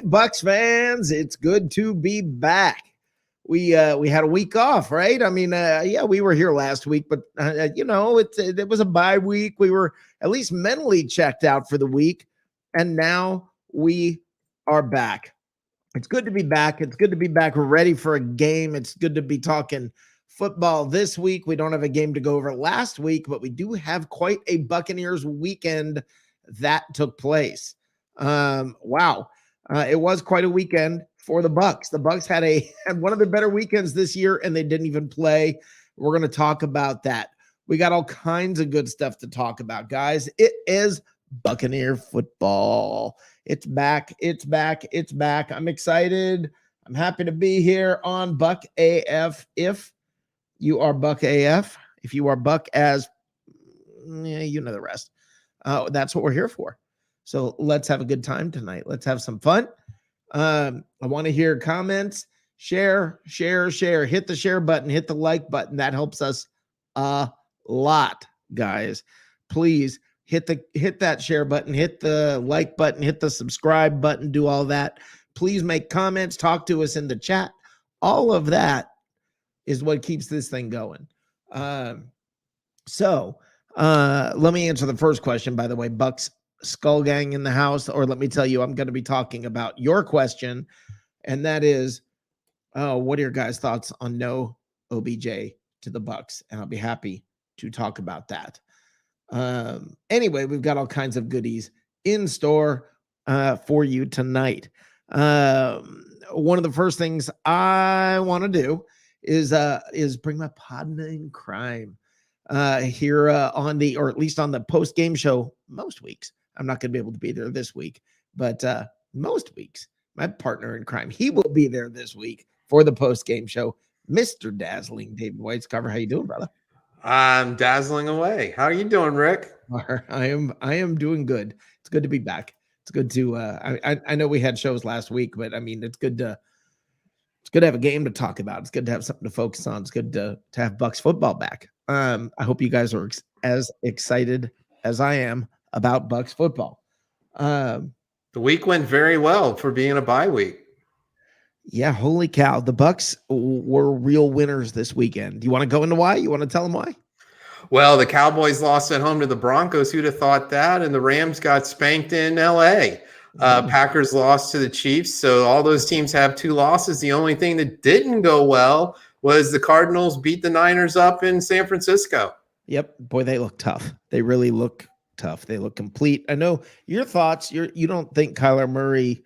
Bucs fans, it's good to be back. We had a week off, right? I mean, yeah, we were here last week, but it was a bye week. We were at least mentally checked out for the week, and now we are back. It's good to be back. It's good to be back. We're ready for a game. It's good to be talking football this week. We don't have a game to go over last week, but we do have quite a Buccaneers weekend that took place. Wow. It was quite a weekend for the Bucs. The Bucs had one of their better weekends this year, and they didn't even play. We're going to talk about that. We got all kinds of good stuff to talk about, guys. It is Buccaneer football. It's back. It's back. It's back. I'm excited. I'm happy to be here on Buc AF. If you are Buc AF, if you are Buc as, you know the rest. That's what we're here for. So let's have a good time tonight. Let's have some fun. I want to hear comments. Share. Hit the share button. Hit the like button. That helps us a lot, guys. Please hit that share button. Hit the like button. Hit the subscribe button. Do all that. Please make comments. Talk to us in the chat. All of that is what keeps this thing going. So let me answer the first question, by the way. Bucs Skull Gang in the house, or let me tell you, I'm going to be talking about your question, and that is, what are your guys' thoughts on no OBJ to the Bucs? And I'll be happy to talk about that. Anyway, we've got all kinds of goodies in store for you tonight. One of the first things I want to do is bring my partner in crime here on the, or at least on the post-game show most weeks. I'm not going to be able to be there this week, but most weeks, my partner in crime, he will be there this week for the post-game show. Mr. Dazzling David Whitescover, how you doing, brother? I'm dazzling away. How are you doing, Rick? I am doing good. It's good to be back. It's good to I know we had shows last week, but I mean it's good to have a game to talk about. It's good to have something to focus on. It's good to have Bucs football back. I hope you guys are as excited as I am about Bucs football. The week went very well for being a bye week. Yeah, holy cow. The Bucs were real winners this weekend. Do you want to go into why? You want to tell them why? Well, the Cowboys lost at home to the Broncos. Who'd have thought that? And the Rams got spanked in L.A. Packers lost to the Chiefs. So all those teams have 2 losses. The only thing that didn't go well was the Cardinals beat the Niners up in San Francisco. Yep. Boy, they look tough. They really look tough. They look complete. I know your thoughts. You don't think Kyler Murray,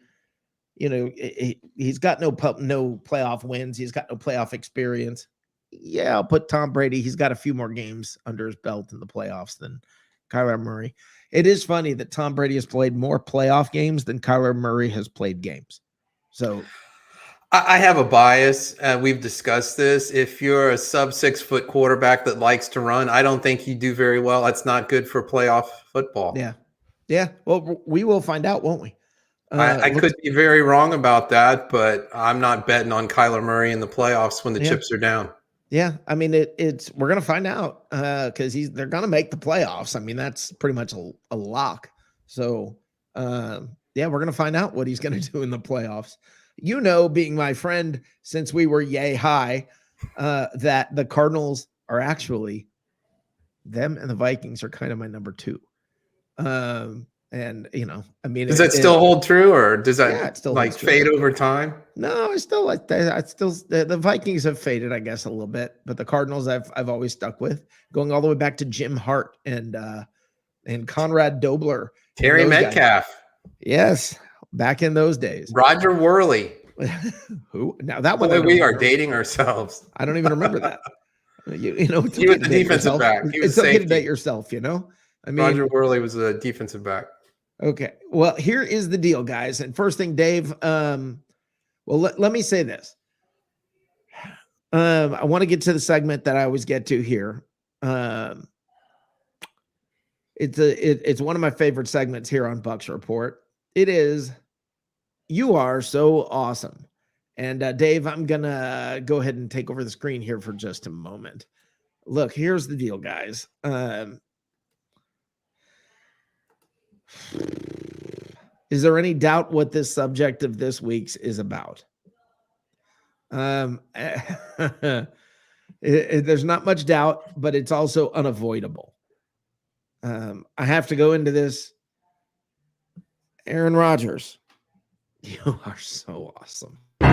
he's got no playoff wins. He's got no playoff experience. Yeah, I'll put Tom Brady. He's got a few more games under his belt in the playoffs than Kyler Murray. It is funny that Tom Brady has played more playoff games than Kyler Murray has played games. So I have a bias. We've discussed this. If you're a sub 6 foot quarterback that likes to run, I don't think you do very well. That's not good for playoff football. Yeah. Well, we will find out, won't we? I could be very wrong about that, but I'm not betting on Kyler Murray in the playoffs when the chips are down. Yeah, I mean we're gonna find out because they're gonna make the playoffs. I mean that's pretty much a lock. So yeah, we're gonna find out what he's gonna do in the playoffs. Being my friend since we were yay high, that the Cardinals are actually, them and the Vikings are kind of my number 2. And I mean, does that still hold true, or does that fade over time? No, it's still like that. The Vikings have faded, I guess, a little bit, but the Cardinals I've always stuck with, going all the way back to Jim Hart and Conrad Dobler, Terry Metcalf. Guys. Yes, back in those days. Roger Worley. Who? Now that one we are dating ourselves. I don't even remember that. He was the defensive back. It's okay to date yourself, I mean, Roger Worley was a defensive back. Okay. Well, here is the deal, guys. And first thing, Dave, let me say this. I want to get to the segment that I always get to here. It's one of my favorite segments here on Bucs Report. It is, you are so awesome. And Dave, I'm going to go ahead and take over the screen here for just a moment. Look, here's the deal, guys. Is there any doubt what this subject of this week's is about? There's not much doubt, but it's also unavoidable. I have to go into this. Aaron Rodgers, you are so awesome. You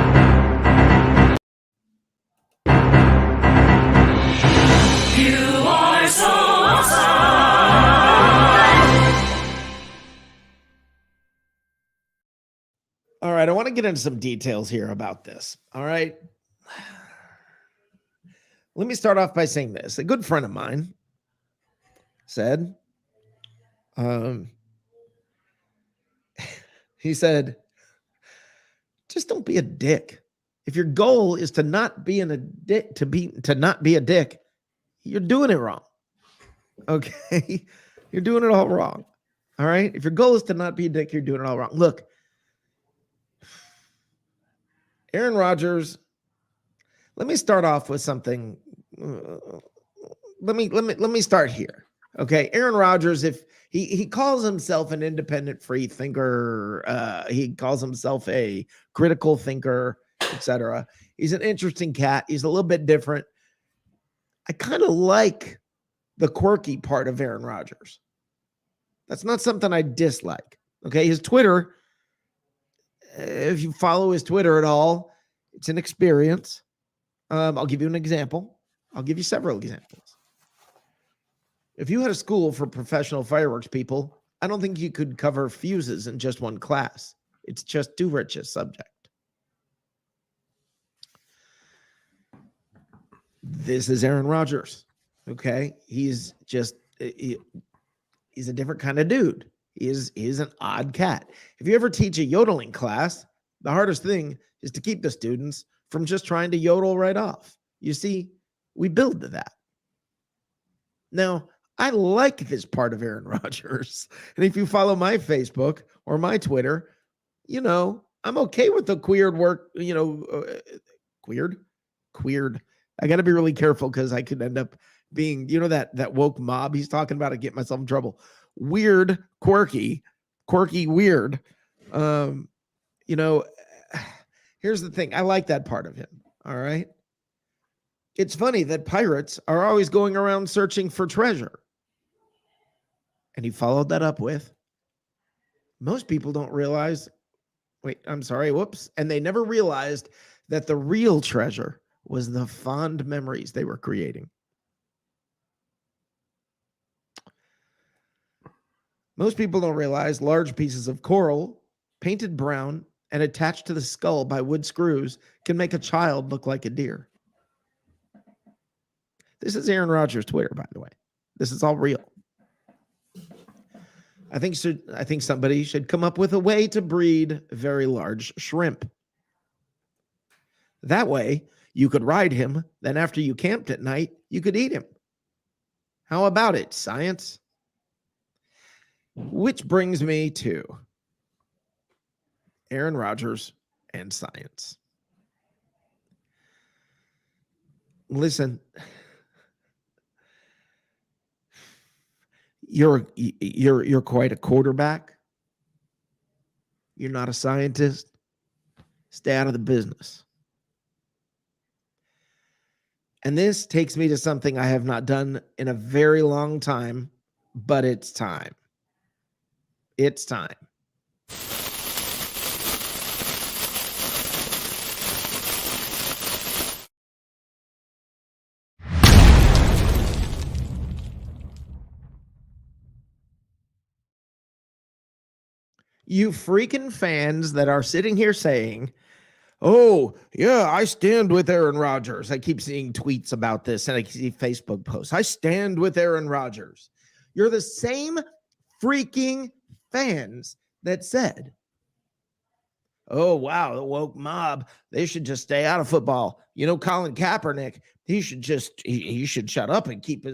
are so awesome. All right, I want to get into some details here about this. All right. Let me start off by saying this. A good friend of mine said, he said, just don't be a dick. If your goal is to not be a dick, to not be a dick, you're doing it wrong. Okay? You're doing it all wrong. All right? If your goal is to not be a dick, you're doing it all wrong. Look, Aaron Rodgers, let me start off with something. Let me start here. Okay, Aaron Rodgers, if he calls himself an independent free thinker, he calls himself a critical thinker, etc. He's an interesting cat. He's a little bit different. I kind of like the quirky part of Aaron Rodgers. That's not something I dislike. Okay, his Twitter, if you follow his Twitter at all, it's an experience. I'll give you an example. I'll give you several examples. If you had a school for professional fireworks people, I don't think you could cover fuses in just one class. It's just too rich a subject. This is Aaron Rodgers. Okay. He's a different kind of dude. He's an odd cat. If you ever teach a yodeling class, the hardest thing is to keep the students from just trying to yodel right off. You see, we build to that. Now, I like this part of Aaron Rodgers. And if you follow my Facebook or my Twitter, you know, I'm okay with the queered work, you know, queered. I got to be really careful because I could end up being, you know, that woke mob he's talking about to get myself in trouble. Weird, quirky, weird. You know, here's the thing. I like that part of him. All right. It's funny that pirates are always going around searching for treasure. And he followed that up with, most people don't realize, and they never realized that the real treasure was the fond memories they were creating. Most people don't realize large pieces of coral, painted brown, and attached to the skull by wood screws can make a child look like a deer. This is Aaron Rodgers' Twitter, by the way. This is all real. I think somebody should come up with a way to breed very large shrimp. That way, you could ride him, then after you camped at night, you could eat him. How about it, science? Which brings me to Aaron Rodgers and science. Listen, you're quite a quarterback. You're not a scientist. Stay out of the business. And this takes me to something I have not done in a very long time, but it's time. It's time. You freaking fans that are sitting here saying, oh, yeah, I stand with Aaron Rodgers. I keep seeing tweets about this and I see Facebook posts. I stand with Aaron Rodgers. You're the same freaking fans that said, oh, wow, the woke mob, they should just stay out of football. You know, Colin Kaepernick, he should shut up and keep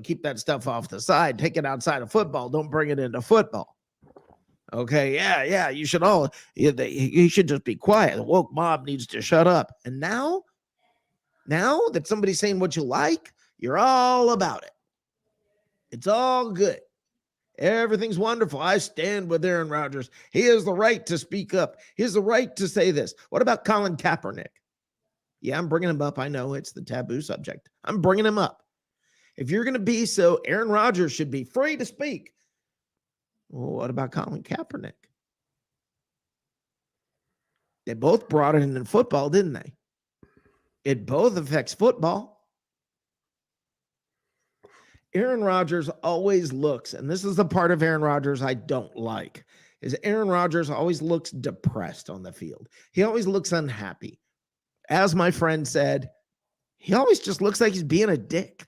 keep that stuff off the side. Take it outside of football. Don't bring it into football. Okay, yeah, you should he should just be quiet. The woke mob needs to shut up. And now that somebody's saying what you like, you're all about it. It's all good. Everything's wonderful. I stand with Aaron Rodgers. He has the right to speak up. He has the right to say this. What about Colin Kaepernick? Yeah, I'm bringing him up. I know it's the taboo subject. I'm bringing him up. If you're going to be so, Aaron Rodgers should be free to speak. Well, what about Colin Kaepernick? They both brought it in football, didn't they? It both affects football. Aaron Rodgers always looks, and this is the part of Aaron Rodgers I don't like, is Aaron Rodgers always looks depressed on the field. He always looks unhappy. As my friend said, he always just looks like he's being a dick.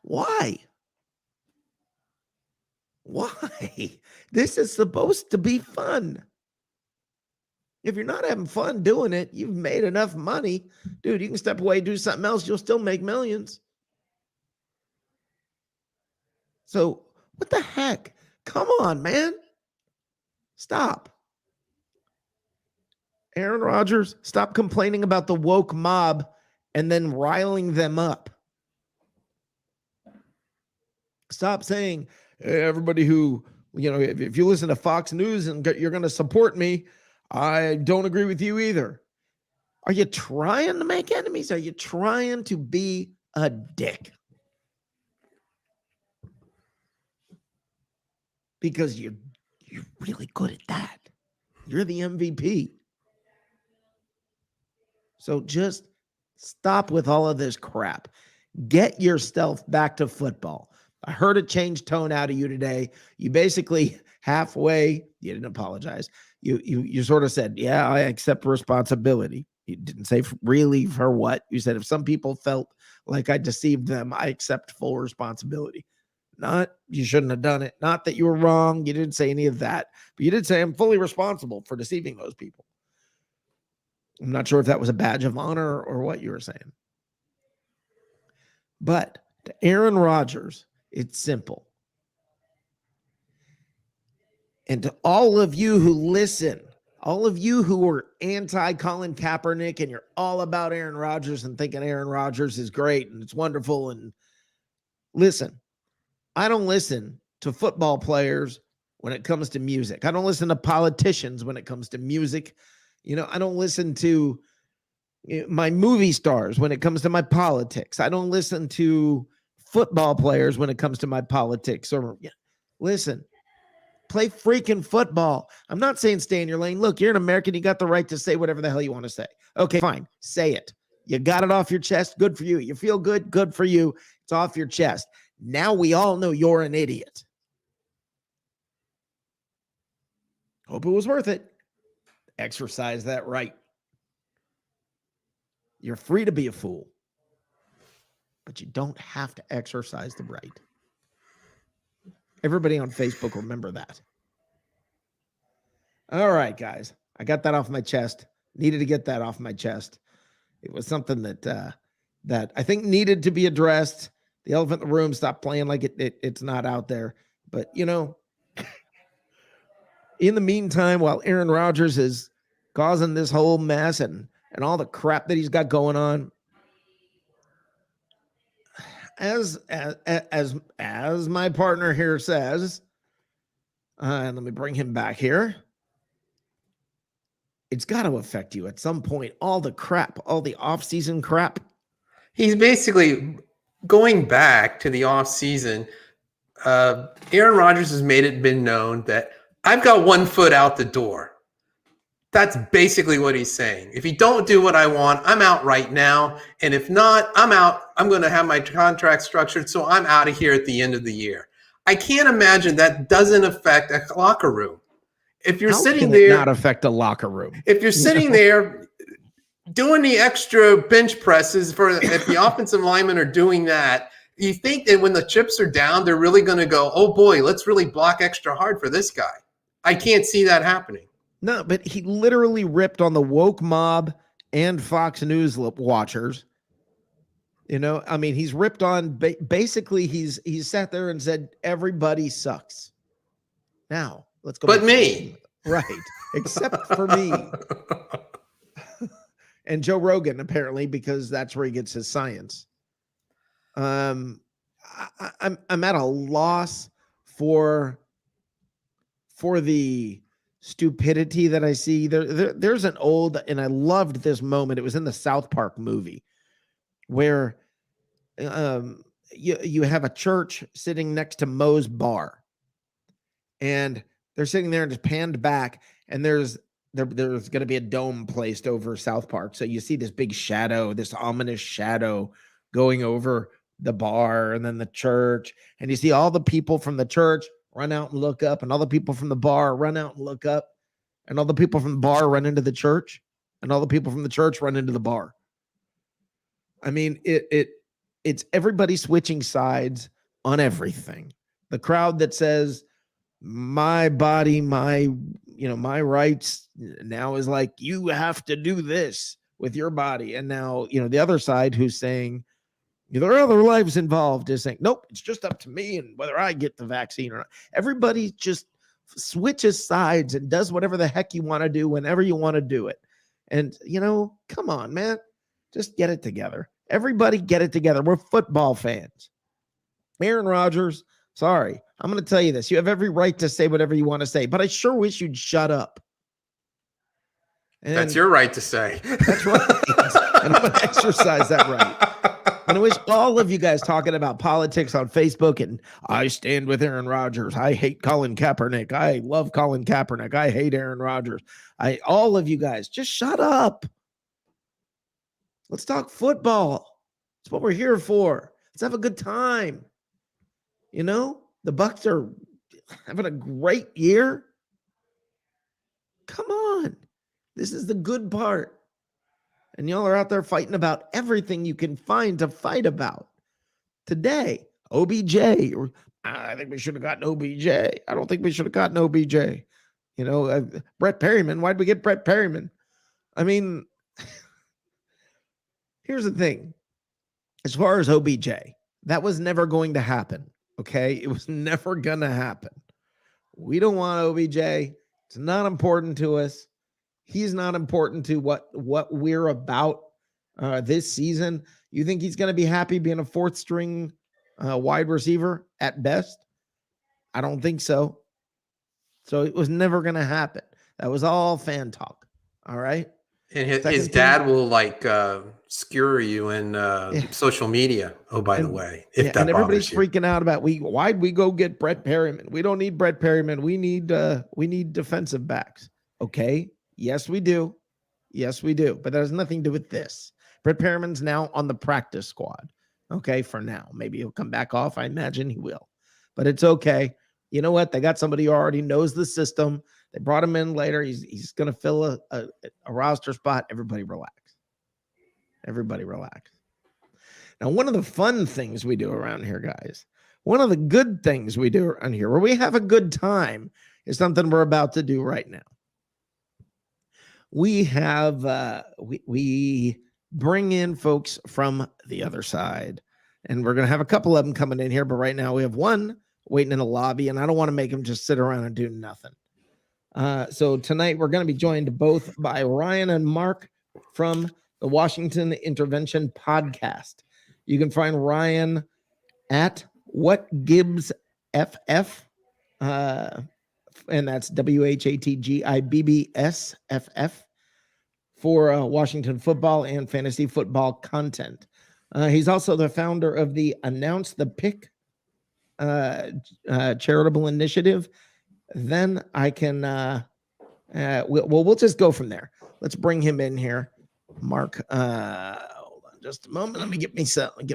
Why? Why? This is supposed to be fun. If you're not having fun doing it, you've made enough money. Dude, you can step away, do something else. You'll still make millions. So what the heck? Come on, man. Stop. Aaron Rodgers, stop complaining about the woke mob and then riling them up. Stop saying, hey, everybody who, if you listen to Fox News and you're going to support me, I don't agree with you either. Are you trying to make enemies? Are you trying to be a dick? Because you're really good at that. You're the MVP. So just stop with all of this crap. Get yourself back to football. I heard a change tone out of you today. You basically halfway, you didn't apologize. You sort of said, yeah, I accept responsibility. You didn't say really for what. You said if some people felt like I deceived them, I accept full responsibility. Not you shouldn't have done it. Not that you were wrong. You didn't say any of that. But you did say I'm fully responsible for deceiving those people. I'm not sure if that was a badge of honor or what you were saying. But to Aaron Rodgers, it's simple. And to all of you who listen, all of you who are anti-Colin Kaepernick and you're all about Aaron Rodgers and thinking Aaron Rodgers is great and it's wonderful. And listen, I don't listen to football players when it comes to music. I don't listen to politicians when it comes to music. I don't listen to my movie stars when it comes to my politics. I don't listen to football players when it comes to my politics. Listen, play freaking football. I'm not saying stay in your lane. Look, you're an American. You got the right to say whatever the hell you want to say. Okay, fine. Say it. You got it off your chest. Good for you. You feel good. Good for you. It's off your chest. Now we all know you're an idiot. Hope it was worth it. Exercise that right. You're free to be a fool, but you don't have to exercise the right. Everybody on Facebook, remember that. All right, guys. I got that off my chest. Needed to get that off my chest. It was something that I think needed to be addressed. The elephant in the room, stop playing like it's not out there. But, in the meantime, while Aaron Rodgers is causing this whole mess and all the crap that he's got going on, as my partner here says, and let me bring him back here, it's got to affect you at some point. All the crap, all the off-season crap. He's basically going back to the offseason. Aaron Rodgers has been known that I've got one foot out the door. That's basically what he's saying. If you don't do what I want, I'm out right now. And if not, I'm out. I'm going to have my contract structured, so I'm out of here at the end of the year. I can't imagine that doesn't affect a locker room. If you're sitting there, not affect a locker room. If you're sitting there doing the extra bench presses if the offensive linemen are doing that, you think that when the chips are down, they're really going to go, oh boy, let's really block extra hard for this guy. I can't see that happening. No, but he literally ripped on the woke mob and Fox News watchers. He's ripped on, basically he's sat there and said, everybody sucks. Now, let's go. But me. Right. Except for me. And Joe Rogan, apparently, because that's where he gets his science. I'm at a loss for the stupidity that I see. There's an old, and I loved this moment. It was in the South Park movie where you have a church sitting next to Moe's bar, and they're sitting there and just panned back, and there's going to be a dome placed over South Park. So you see this big shadow, this ominous shadow going over the bar and then the church, and you see all the people from the church run out and look up, and all the people from the bar run out and look up, and all the people from the bar run into the church, and all the people from the church run into the bar. I mean, it's everybody switching sides on everything. The crowd that says my body, my rights, now is like, you have to do this with your body. And now, the other side who's saying there are other lives involved is saying, nope, it's just up to me and whether I get the vaccine or not. Everybody just switches sides and does whatever the heck you want to do whenever you want to do it. And, come on, man, just get it together. Everybody get it together. We're football fans. Aaron Rodgers, sorry, I'm going to tell you this. You have every right to say whatever you want to say, but I sure wish you'd shut up. And that's your right to say. That's right. And I'm going to exercise that right. And I wish all of you guys talking about politics on Facebook and I stand with Aaron Rodgers. I hate Colin Kaepernick. I love Colin Kaepernick. I hate Aaron Rodgers. All of you guys, just shut up. Let's talk football. That's what we're here for. Let's have a good time. The Bucs are having a great year. Come on. This is the good part. And y'all are out there fighting about everything you can find to fight about. Today, OBJ. I think we should have gotten OBJ. I don't think we should have gotten OBJ. Brett Perryman. Why'd we get Brett Perryman? I mean, here's the thing. As far as OBJ, that was never going to happen. Okay? It was never going to happen. We don't want OBJ. It's not important to us. He's not important to what we're about this season. You think he's going to be happy being a fourth string wide receiver at best? I don't think so. So it was never going to happen. That was all fan talk. All right. And his dad will skewer you in social media. Oh, by the way, if that and everybody's bothers freaking out about why'd we go get Brett Perryman? We don't need Brett Perryman. We need defensive backs. Okay. Yes, we do. Yes, we do. But that has nothing to do with this. Brett Perriman's now on the practice squad. Okay, for now. Maybe he'll come back off. I imagine he will. But it's okay. You know what? They got somebody who already knows the system. They brought him in later. He's going to fill a roster spot. Everybody relax. Everybody relax. Now, one of the fun things we do around here, guys, one of the good things we do around here where we have a good time is something we're about to do right now. We have we bring in folks from the other side, and we're going to have a couple of them coming in here. But right now we have one waiting in the lobby, and I don't want to make him just sit around and do nothing. So tonight we're going to be joined both by Ryan and Mark from the Washington Intervention Podcast. You can find Ryan at What Gibbs FF. And that's WHATGIBBSFF for Washington football and fantasy football content. He's also the founder of the Announce the Pick charitable initiative. Then I can, we'll just go from there. Let's bring him in here. Mark, hold on just a moment. Let me get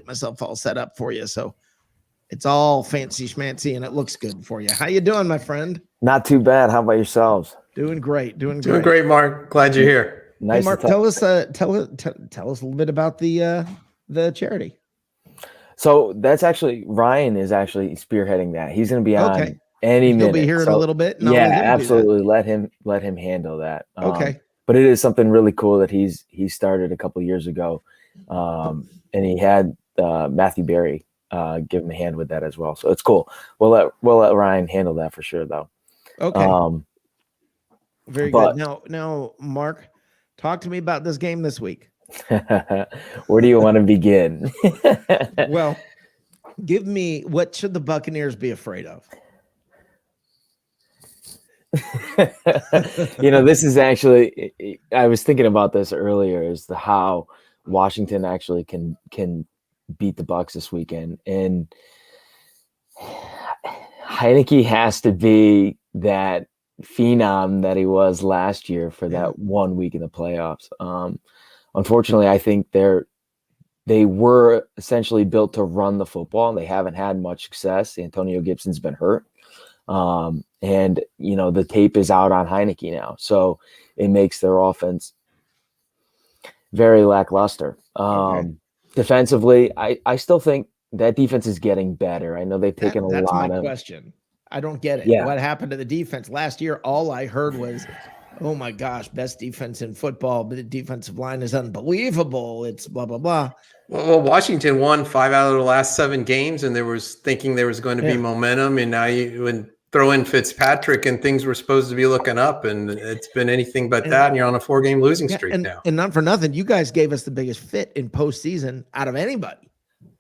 myself all set up for you. So it's all fancy schmancy and it looks good for you. How you doing, my friend? Not too bad. How about yourselves? Doing great. Doing great, Mark. Glad you're here. Nice. Hey, Mark, tell us a little bit about the charity. So that's actually Ryan is actually spearheading that. He's going to be on any minute. He'll be here in a little bit. Yeah, absolutely. Let him handle that. Okay. But it is something really cool that he started a couple years ago, and he had Matthew Berry give him a hand with that as well. So it's cool. We'll let Ryan handle that for sure, though. Okay. Very good. Now, Mark, talk to me about this game this week. Where do you want to begin? Well, Give me, what should the Buccaneers be afraid of? This is actually, I was thinking about this earlier, is how Washington actually can beat the Bucs this weekend. And Heineke has to be that phenom that he was last year for that 1 week in the playoffs. Unfortunately, I think they were essentially built to run the football. They haven't had much success. Antonio Gibson's been hurt. And the tape is out on Heineke now. So it makes their offense very lackluster. Defensively, I still think that defense is getting better. I know they've taken a lot of. That's my question. I don't get it. Yeah. What happened to the defense last year? All I heard was, oh my gosh, best defense in football, but the defensive line is unbelievable. It's blah, blah, blah. Well, Washington won 5 out of the last 7 games, and there was going to be momentum, and now you would throw in Fitzpatrick, and things were supposed to be looking up, and it's been anything but that, and you're on a 4-game losing streak now. And not for nothing, you guys gave us the biggest fit in postseason out of anybody.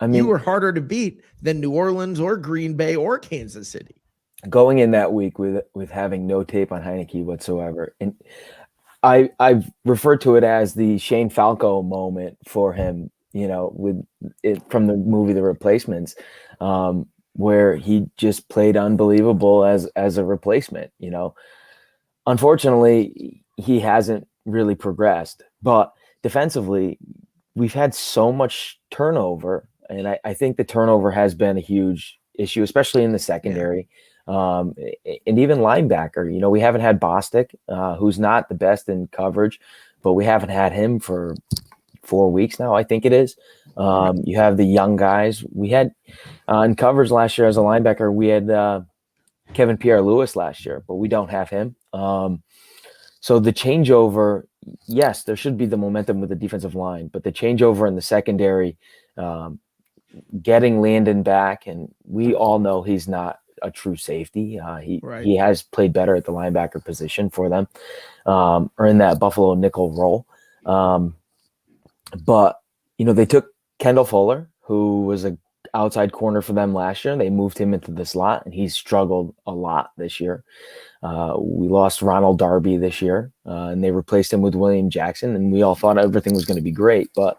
I mean, you were harder to beat than New Orleans or Green Bay or Kansas City. Going in that week with having no tape on Heineke whatsoever, and I've referred to it as the Shane Falco moment for him. With it from the movie The Replacements, where he just played unbelievable as a replacement. Unfortunately, he hasn't really progressed. But defensively, we've had so much turnover, and I think the turnover has been a huge issue, especially in the secondary. And even linebacker. We haven't had Bostic, who's not the best in coverage, but we haven't had him for 4 weeks now, I think it is. You have the young guys. We had in coverage last year as a linebacker, we had Kevin Pierre-Louis last year, but we don't have him. So the changeover, yes, there should be the momentum with the defensive line, but the changeover in the secondary, getting Landon back, and we all know he's not a true safety. He has played better at the linebacker position for them, or in that Buffalo nickel role. But they took Kendall Fuller, who was an outside corner for them last year, and they moved him into the slot, and he's struggled a lot this year. We lost Ronald Darby this year, and they replaced him with William Jackson, and we all thought everything was going to be great. But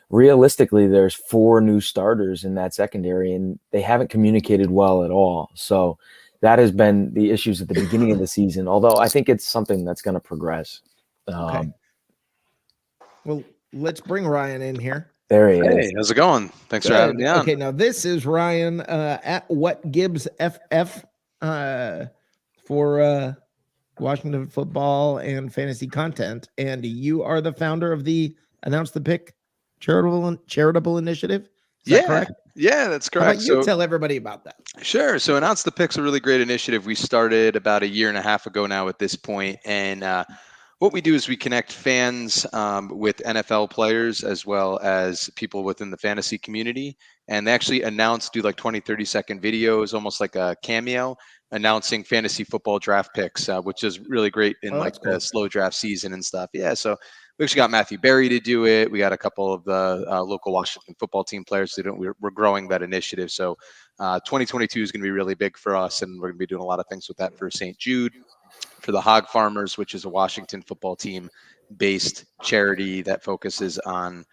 realistically, there's 4 new starters in that secondary, and they haven't communicated well at all. So that has been the issues at the beginning of the season, although I think it's something that's going to progress. Okay. Well, let's bring Ryan in here. There he is. Hey, how's it going? Thanks for having me on. Okay, now this is Ryan at What Gibbs FF for Washington football and fantasy content, and you are the founder of the Announce the Pick charitable initiative. Is that correct? Yeah, that's correct. How about you tell everybody about that? Sure. So Announce the Pick's a really great initiative. We started about 1.5 years ago now at this point, and what we do is we connect fans with NFL players as well as people within the fantasy community. And they actually do like 20, 30-second videos, almost like a cameo, announcing fantasy football draft picks, which is really great in the slow draft season and stuff. Yeah, so we actually got Matthew Berry to do it. We got a couple of the local Washington football team players to do it. We're growing that initiative. So 2022 is going to be really big for us, and we're going to be doing a lot of things with that for St. Jude, for the Hog Farmers, which is a Washington football team based charity that focuses on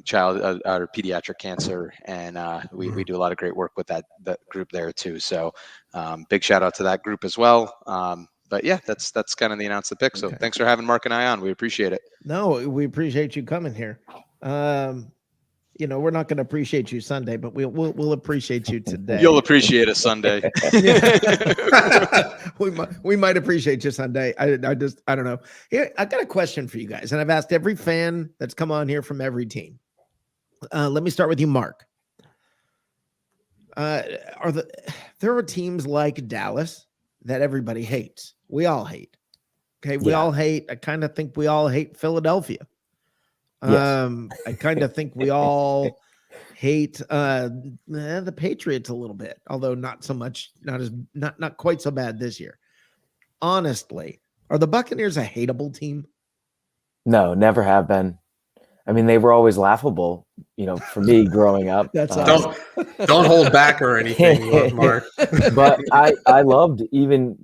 child or pediatric cancer, and we do a lot of great work with that group there too. So big shout out to that group as well. But yeah, that's kind of the Announce the Pick. So thanks for having Mark and I on. We appreciate it. No, we appreciate you coming here. We're not going to appreciate you Sunday, but we'll appreciate you today. You'll appreciate us Sunday. we might appreciate you Sunday. I don't know. Here, I got a question for you guys, and I've asked every fan that's come on here from every team. Let me start with you, Mark. There are teams like Dallas that everybody hates. We all hate. Okay, we all hate. I kind of think we all hate Philadelphia. Yes. I kind of think we all hate the Patriots a little bit, although not so much, not quite so bad this year. Honestly, are the Buccaneers a hateable team? No, never have been. I mean, they were always laughable, for me growing up. That's awesome. Don't hold back or anything, Mark. But I loved even,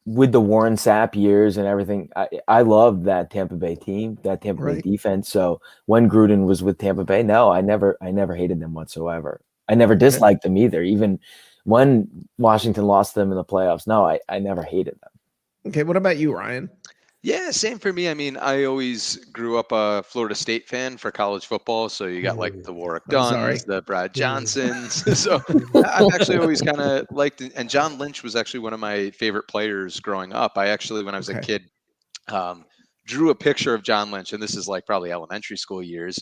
with the Warren Sapp years and everything, I loved that Tampa Bay team, that Tampa Bay Right. defense. So when Gruden was with Tampa Bay, no, I never hated them whatsoever. I never disliked them either. Even when Washington lost them in the playoffs, no, I never hated them. Okay, what about you, Ryan? Yeah, same for me. I mean, I always grew up a Florida State fan for college football. So you got like the Warwick I'm sorry. Duns, the Brad Johnsons. So I've actually always kind of liked it. And John Lynch was actually one of my favorite players growing up. I actually, when I was a kid, drew a picture of John Lynch, and this is like probably elementary school years,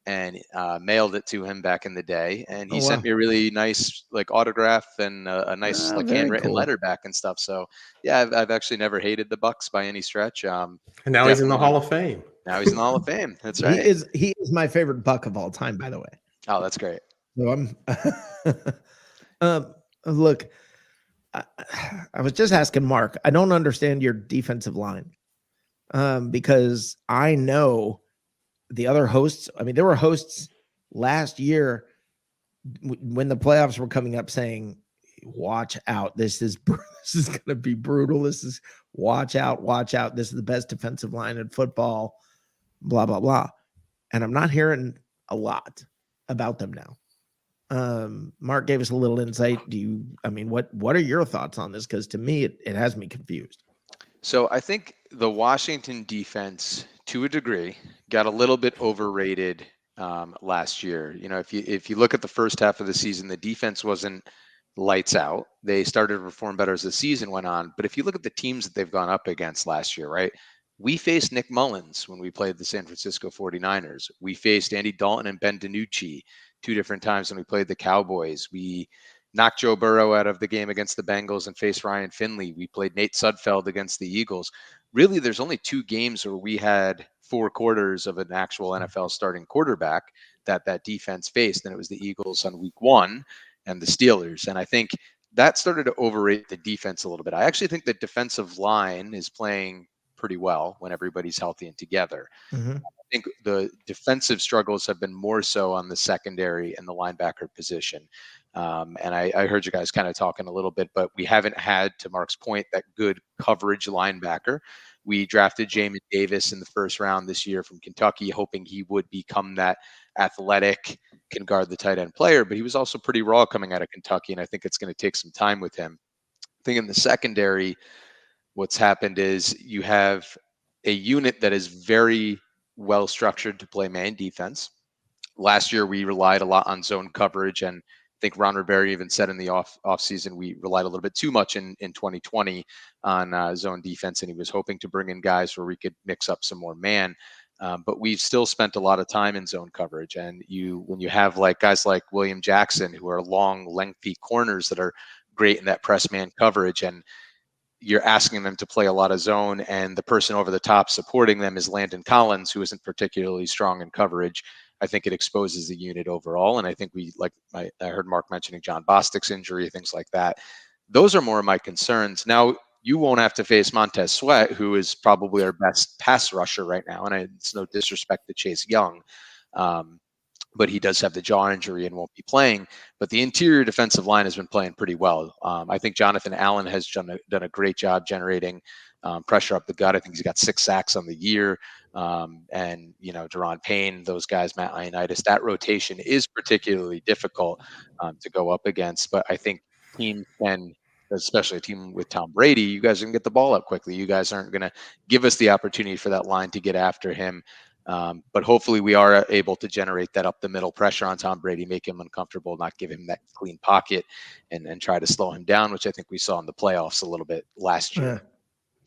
and mailed it to him back in the day. And he sent me a really nice like autograph and a nice like very handwritten cool. letter back and stuff. So yeah, I've actually never hated the Bucs by any stretch. And now he's in the Hall of Fame. Now he's in the Hall of Fame. That's right. He is my favorite Buck of all time, by the way. Oh, that's great. So I'm look, I was just asking Mark. I don't understand your defensive line. Because I know the other hosts. I mean, there were hosts last year when the playoffs were coming up saying, watch out. This is going to be brutal. This is watch out. This is the best defensive line in football, blah, blah, blah. And I'm not hearing a lot about them now. Mark gave us a little insight. What are your thoughts on this? Because to me, it has me confused. So I think the Washington defense, to a degree, got a little bit overrated last year. If you look at the first half of the season, the defense wasn't lights out. They started to perform better as the season went on. But if you look at the teams that they've gone up against last year, right? We faced Nick Mullins when we played the San Francisco 49ers. We faced Andy Dalton and Ben DiNucci 2 different times when we played the Cowboys. We knocked Joe Burrow out of the game against the Bengals and faced Ryan Finley. We played Nate Sudfeld against the Eagles. Really, there's only 2 games where we had 4 quarters of an actual NFL starting quarterback that defense faced, and it was the Eagles on week 1 and the Steelers. And I think that started to overrate the defense a little bit. I actually think the defensive line is playing pretty well when everybody's healthy and together. Mm-hmm. I think the defensive struggles have been more so on the secondary and the linebacker position. And I heard you guys kind of talking a little bit, but we haven't had, to Mark's point, that good coverage linebacker. We drafted Jamin Davis in the first round this year from Kentucky, hoping he would become that athletic, can guard the tight end player, but he was also pretty raw coming out of Kentucky, and I think it's going to take some time with him. I think in the secondary, what's happened is you have a unit that is very well structured to play man defense. Last year, we relied a lot on zone coverage, and I think Ron Rivera even said in the off season we relied a little bit too much in 2020 on zone defense, and he was hoping to bring in guys where we could mix up some more man. But we've still spent a lot of time in zone coverage, and when you have like guys like William Jackson, who are long, lengthy corners that are great in that press man coverage, and you're asking them to play a lot of zone, and the person over the top supporting them is Landon Collins, who isn't particularly strong in coverage. I think it exposes the unit overall. And I think I heard Mark mentioning John Bostic's injury, things like that. Those are more of my concerns. Now, you won't have to face Montez Sweat, who is probably our best pass rusher right now. And it's no disrespect to Chase Young, but he does have the jaw injury and won't be playing. But the interior defensive line has been playing pretty well. I think Jonathan Allen has done a great job generating pressure up the gut. I think he's got 6 sacks on the year. And, Deron Payne, those guys, Matt Ioannidis, that rotation is particularly difficult to go up against. But I think teams can, especially a team with Tom Brady, you guys can get the ball up quickly. You guys aren't going to give us the opportunity for that line to get after him. But hopefully we are able to generate that up the middle pressure on Tom Brady, make him uncomfortable, not give him that clean pocket and try to slow him down, which I think we saw in the playoffs a little bit last year.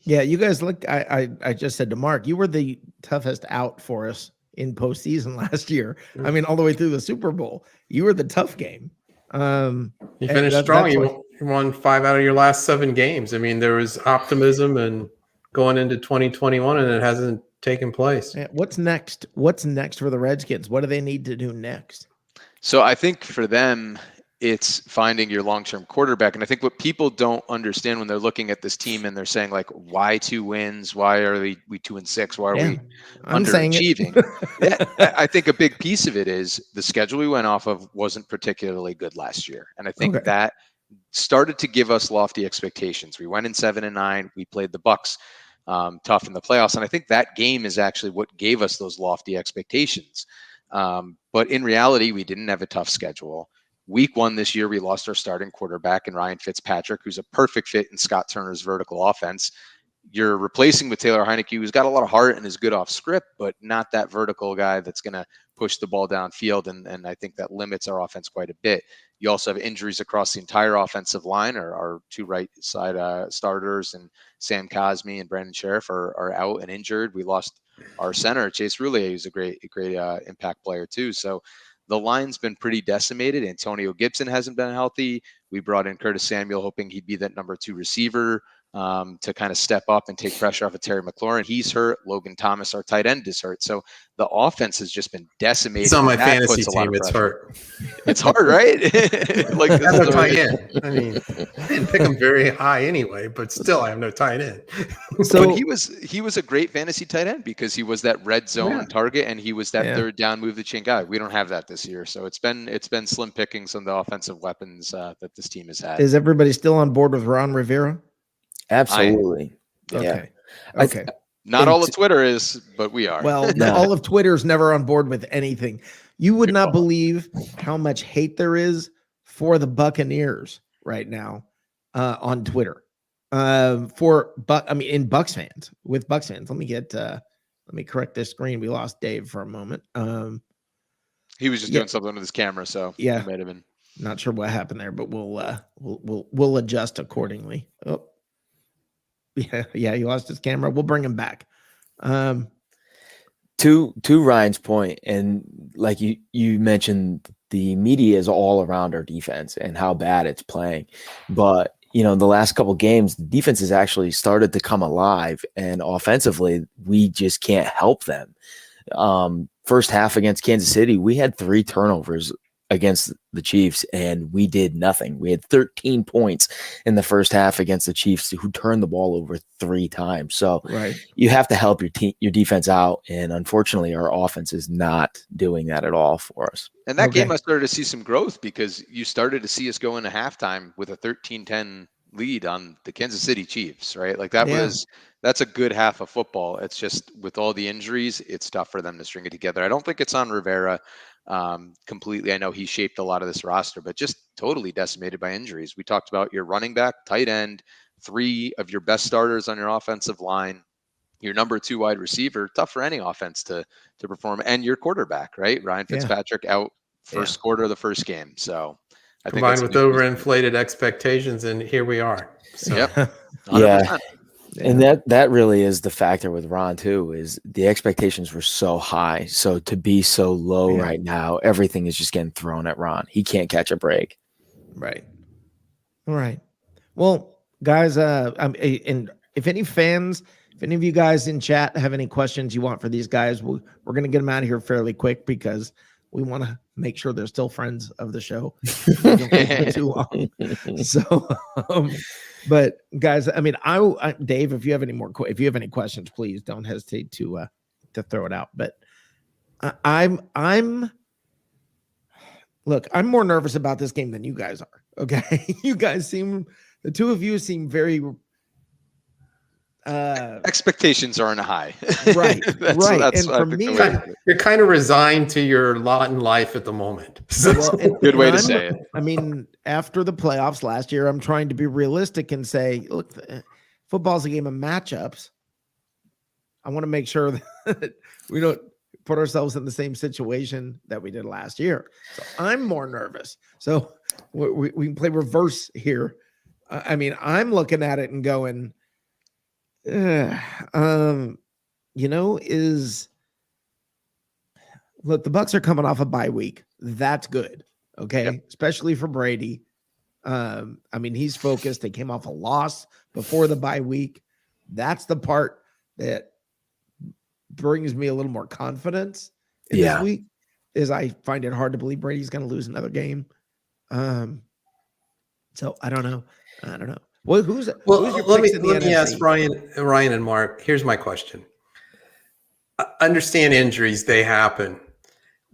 Yeah, you guys look. I just said to Mark, you were the toughest out for us in postseason last year. I mean, all the way through the Super Bowl, you were the tough game. You finished strong. You won 5 out of your last 7 games. I mean, there was optimism and going into 2021, and it hasn't taken place. Yeah, what's next? What's next for the Redskins? What do they need to do next? So I think for them, it's finding your long-term quarterback. And I think what people don't understand when they're looking at this team and they're saying like, why 2 wins? Why are we 2-6? Why are Yeah, we I'm saying it. underachieving? Yeah, I think a big piece of it is the schedule we went off of wasn't particularly good last year. And I think Okay. that started to give us lofty expectations. We went in 7-9. We played the Bucs tough in the playoffs. And I think that game is actually what gave us those lofty expectations. But in reality, we didn't have a tough schedule. Week 1 this year, we lost our starting quarterback in Ryan Fitzpatrick, who's a perfect fit in Scott Turner's vertical offense. You're replacing with Taylor Heineke, who's got a lot of heart and is good off script, but not that vertical guy that's going to push the ball downfield. And I think that limits our offense quite a bit. You also have injuries across the entire offensive line. Our 2 right side starters and Sam Cosmi and Brandon Sheriff are out and injured. We lost our center, Chase Roulier, who's a great impact player too. So the line's been pretty decimated. Antonio Gibson hasn't been healthy. We brought in Curtis Samuel, hoping he'd be that number 2 receiver to kind of step up and take pressure off of Terry McLaurin. He's hurt. Logan Thomas, our tight end, is hurt. So the offense has just been decimated. It's on my That fantasy puts a lot team. of It's pressure. hurt. It's hard, right? Like I this have is no tight a, end. I mean, I didn't pick him very high anyway, but still, I have no tight end. So but he was a great fantasy tight end because he was that red zone target and he was that Yeah. third down move the chain guy. We don't have that this year, so it's been slim pickings on the offensive weapons that this team has had. is everybody still on board with Ron Rivera? Absolutely. Yeah. Okay. I Okay. Not And all of Twitter is, but we are. Well, No. all of Twitter's never on board with anything. You would not believe how much hate there is for the Buccaneers right now on Twitter. In Bucs fans, with Bucs fans. Let me correct this screen. We lost Dave for a moment. He was just doing something with his camera, so Yeah. it might have been. Not sure what happened there, but we'll adjust accordingly. Oh, yeah, he lost his camera. We'll bring him back. To Ryan's point, and like you mentioned, the media is all around our defense and how bad it's playing. But the last couple games, the defense has actually started to come alive, and offensively, we just can't help them. First half against Kansas City, we had 3 turnovers against the Chiefs, and we did nothing. We had 13 points in the first half against the Chiefs, who turned the ball over 3 times. So Right. you have to help your defense out, and unfortunately, our offense is not doing that at all for us. And that game, I started to see some growth because you started to see us go into halftime with a 13-10 lead on the Kansas City Chiefs, right? Like that's a good half of football. It's just with all the injuries, it's tough for them to string it together. I don't think it's on Rivera completely. I know he shaped a lot of this roster, but just totally decimated by injuries. We talked about your running back, tight end, 3 of your best starters on your offensive line, your number 2 wide receiver. Tough for any offense to perform, and your quarterback, right? Ryan Fitzpatrick out first quarter of the first game. So I think Combined with overinflated expectations, and here we are. So. Yep. 100%. And that really is the factor with Ron too, is the expectations were so high. So to be so low right now, everything is just getting thrown at Ron. He can't catch a break. Right. All right. Well, guys, and if any of you guys in chat have any questions you want for these guys, we're going to get them out of here fairly quick because we want to make sure they're still friends of the show. We don't keep them too long. So, but guys, I mean, Dave, if you have any questions, please don't hesitate to throw it out. But I'm more nervous about this game than you guys are. Okay. The 2 of you seem very, expectations aren't high. Right. Right. That's and for me, you're kind of resigned to your lot in life at the moment. Good way to say it. I mean, after the playoffs last year, I'm trying to be realistic and say, look, football's a game of matchups. I want to make sure that we don't put ourselves in the same situation that we did last year. So I'm more nervous. So we can play reverse here. I mean, I'm looking at it and going, look, the Bucs are coming off a bye week. That's good. Okay. Yep. Especially for Brady. I mean, he's focused. They came off a loss before the bye week. That's the part that brings me a little more confidence in this week, is I find it hard to believe Brady's going to lose another game. So I don't know. Well, who's your let picks in the me ask NFC? Ryan and Mark. Here's my question. Understand injuries, they happen.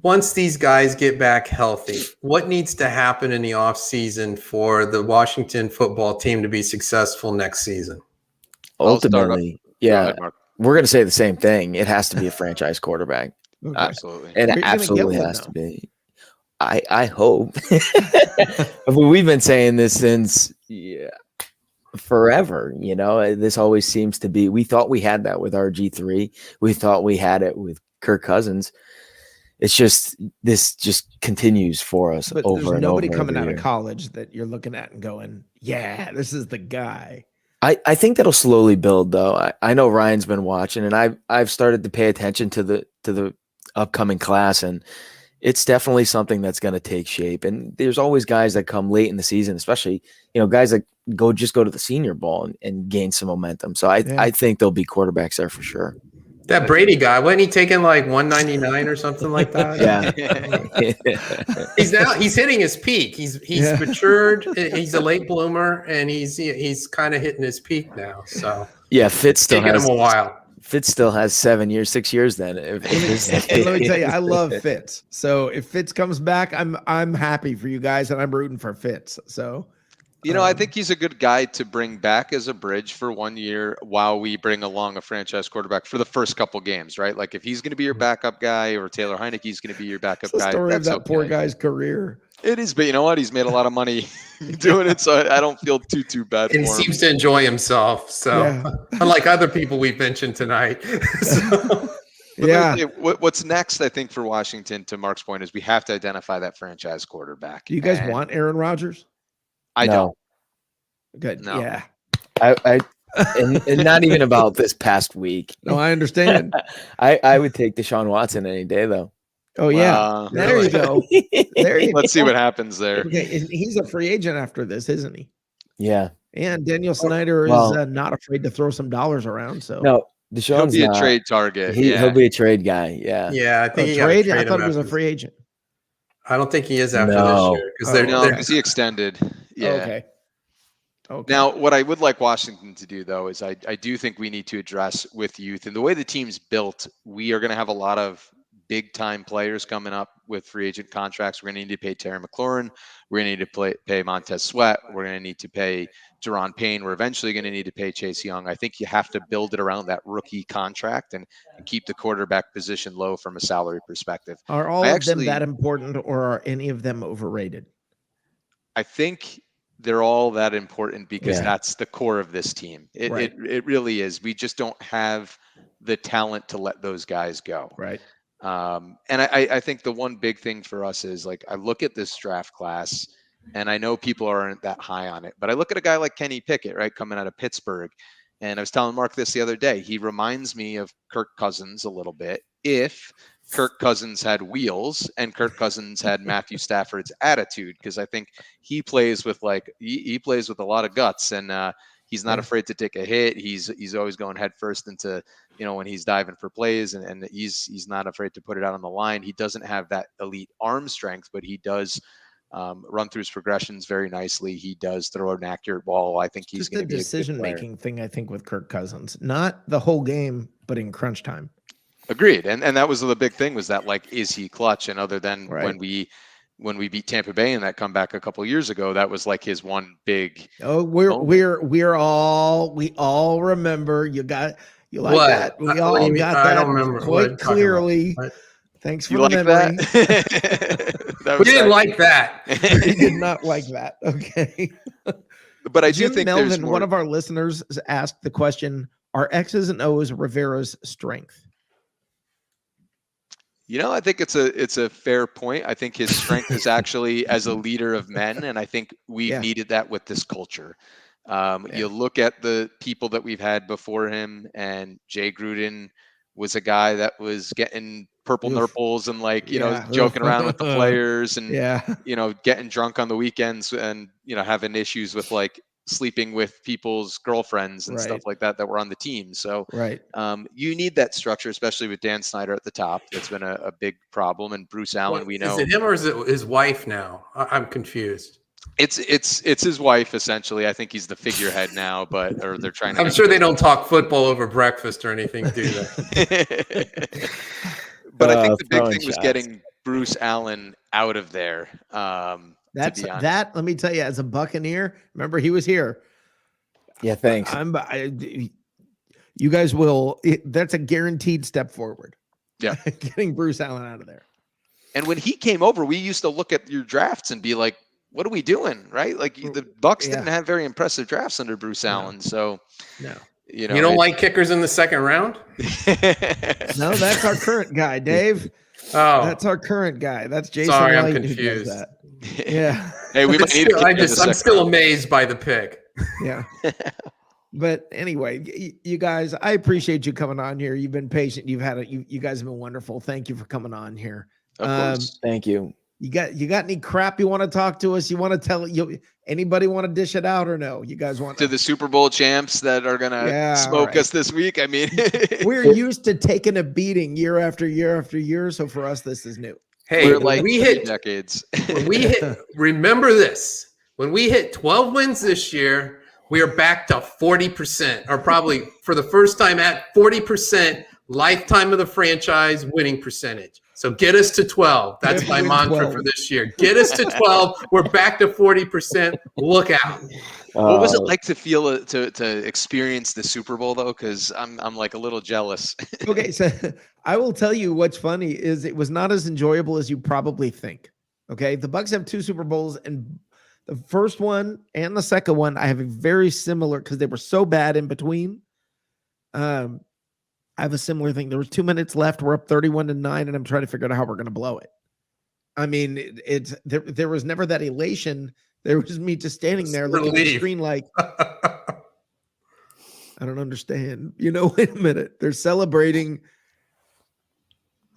Once these guys get back healthy, what needs to happen in the offseason for the Washington football team to be successful next season? I'll start off. Ultimately, Go yeah, ahead, Mark. we're going to say the same thing. It has to be a franchise quarterback. Okay. Absolutely. It Where are you gonna get absolutely one, has though? to be. I hope. I mean, we've been saying this since forever. This always seems to be. We thought we had that with RG3. We thought we had it with Kirk Cousins. It's just this just continues for us But over there's and nobody over coming every out of year. college that you're looking at and going, yeah, this is the guy. I think that'll slowly build, though. I know Ryan's been watching, and I've started to pay attention to the upcoming class, and it's definitely something that's going to take shape. And there's always guys that come late in the season, especially guys that go to the Senior Bowl and gain some momentum. So I think there'll be quarterbacks there for sure. That Brady guy, wasn't he taking like 199 or something like that? Yeah. He's hitting his peak. He's matured. He's a late bloomer, and he's kind of hitting his peak now. So Yeah, Fitz still taking him a while. Fitz still has 6 years then. And let me tell you, I love Fitz. So if Fitz comes back, I'm happy for you guys, and I'm rooting for Fitz. So I think he's a good guy to bring back as a bridge for 1 year while we bring along a franchise quarterback for the first couple games, right? Like if he's going to be your backup guy, or Taylor Heineke's going to be your backup it's the guy. story of That's that poor okay. guy's career. It is, but you know what? He's made a lot of money doing it, so I don't feel too bad And he for him. seems to enjoy himself. So unlike other people we've mentioned tonight. What's next, I think, for Washington, to Mark's point, is we have to identify that franchise quarterback. Do you guys want Aaron Rodgers? I don't. Good. No. Yeah. And not even about this past week. No, I understand. I would take Deshaun Watson any day, though. Oh, yeah. There you go. Let's see what happens there. Okay, he's a free agent after this, isn't he? Yeah. And Daniel Snyder is not afraid to throw some dollars around. So no, Deshaun's he'll be a trade target. He'll be a trade guy. Yeah. Yeah, I think trade. I thought he was a free agent. I don't think he is after this year because he extended. Yeah. Okay. Now, what I would like Washington to do, though, is I do think we need to address with youth, and the way the team's built, we are going to have a lot of big time players coming up with free agent contracts. We're going to need to pay Terry McLaurin. We're going to need to pay Montez Sweat. We're going to need to pay Deron Payne. We're eventually going to need to pay Chase Young. I think you have to build it around that rookie contract and keep the quarterback position low from a salary perspective. Are all of them that important, or are any of them overrated? I think they're all that important because that's the core of this team. It really is. We just don't have the talent to let those guys go. Right. And I think the one big thing for us is, like, I look at this draft class, and I know people aren't that high on it, but I look at a guy like Kenny Pickett, right, coming out of Pittsburgh. And I was telling Mark this the other day. He reminds me of Kirk Cousins a little bit. If Kirk Cousins had wheels and Kirk Cousins had Matthew Stafford's attitude, because I think he plays with he plays with a lot of guts, and he's not afraid to take a hit. He's always going head first into, when he's diving for plays, and he's not afraid to put it out on the line. He doesn't have that elite arm strength, but he does run through his progressions very nicely. He does throw an accurate ball. I think he's going to be a decision-making thing, I think, with Kirk Cousins, not the whole game, but in crunch time. Agreed. And that was the big thing, was that, like, is he clutch? And other than when we beat Tampa Bay in that comeback a couple of years ago, that was like his one big. Oh, we all remember. You like what? That. We all got that. I don't remember quite clearly. Thanks for the memory. That? We didn't like that. We did not like that. Okay. But I Jim do think Melvin, there's more. One of our listeners, asked the question: are X's and O's Rivera's strength? I think it's a fair point. I think his strength is actually as a leader of men, and I think we've needed that with this culture. You look at the people that we've had before him, and Jay Gruden was a guy that was getting purple nurples and joking around with the players and getting drunk on the weekends and having issues with sleeping with people's girlfriends and stuff like that were on the team. So you need that structure, especially with Dan Snyder at the top. That's been a big problem. And Bruce Allen, we know. Is it him or is it his wife now? I'm confused. It's his wife essentially. I think he's the figurehead now, or they're trying to. I'm sure they don't talk football over breakfast or anything, do they? But I think the big thing was getting Bruce Allen out of there. That's that. Let me tell you, as a Buccaneer, remember he was here. Yeah, thanks. You guys will. That's a guaranteed step forward. Yeah, getting Bruce Allen out of there. And when he came over, we used to look at your drafts and be like, "What are we doing?" Right? Like the Bucs didn't have very impressive drafts under Bruce Allen. So, you don't like kickers in the second round? No, that's our current guy, Dave. Oh, that's our current guy. That's Jason. Sorry, Light I'm confused. Yeah. Hey, we might need to I'm still amazed by the pick. Yeah. But anyway, you guys, I appreciate you coming on here. You've been patient. You've had you guys have been wonderful. Thank you for coming on here. Of course. Thank you. You got any crap you want to talk to us? You want to tell anybody want to dish it out or no? You guys want to the Super Bowl champs that are gonna smoke us this week? I mean, we're used to taking a beating year after year after year, so for us this is new. Hey, we hit decades. Remember this: when we hit 12 wins this year, we are back to 40%, or probably for the first time at 40% lifetime of the franchise winning percentage. So get us to 12. That's my mantra for this year. Get us to 12. We're back to 40%. Look out. What was it like to feel to experience the Super Bowl though? Because I'm like a little jealous. Okay, so I will tell you what's funny is it was not as enjoyable as you probably think. Okay, the Bucs have 2 Super Bowls, and the first one and the second one I have a very similar because they were so bad in between. I have a similar thing. There was 2 minutes left. We're up 31-9, and I'm trying to figure out how we're going to blow it. I mean, there was never that elation. There was me just standing there looking at the screen like, I don't understand. Wait a minute. They're celebrating.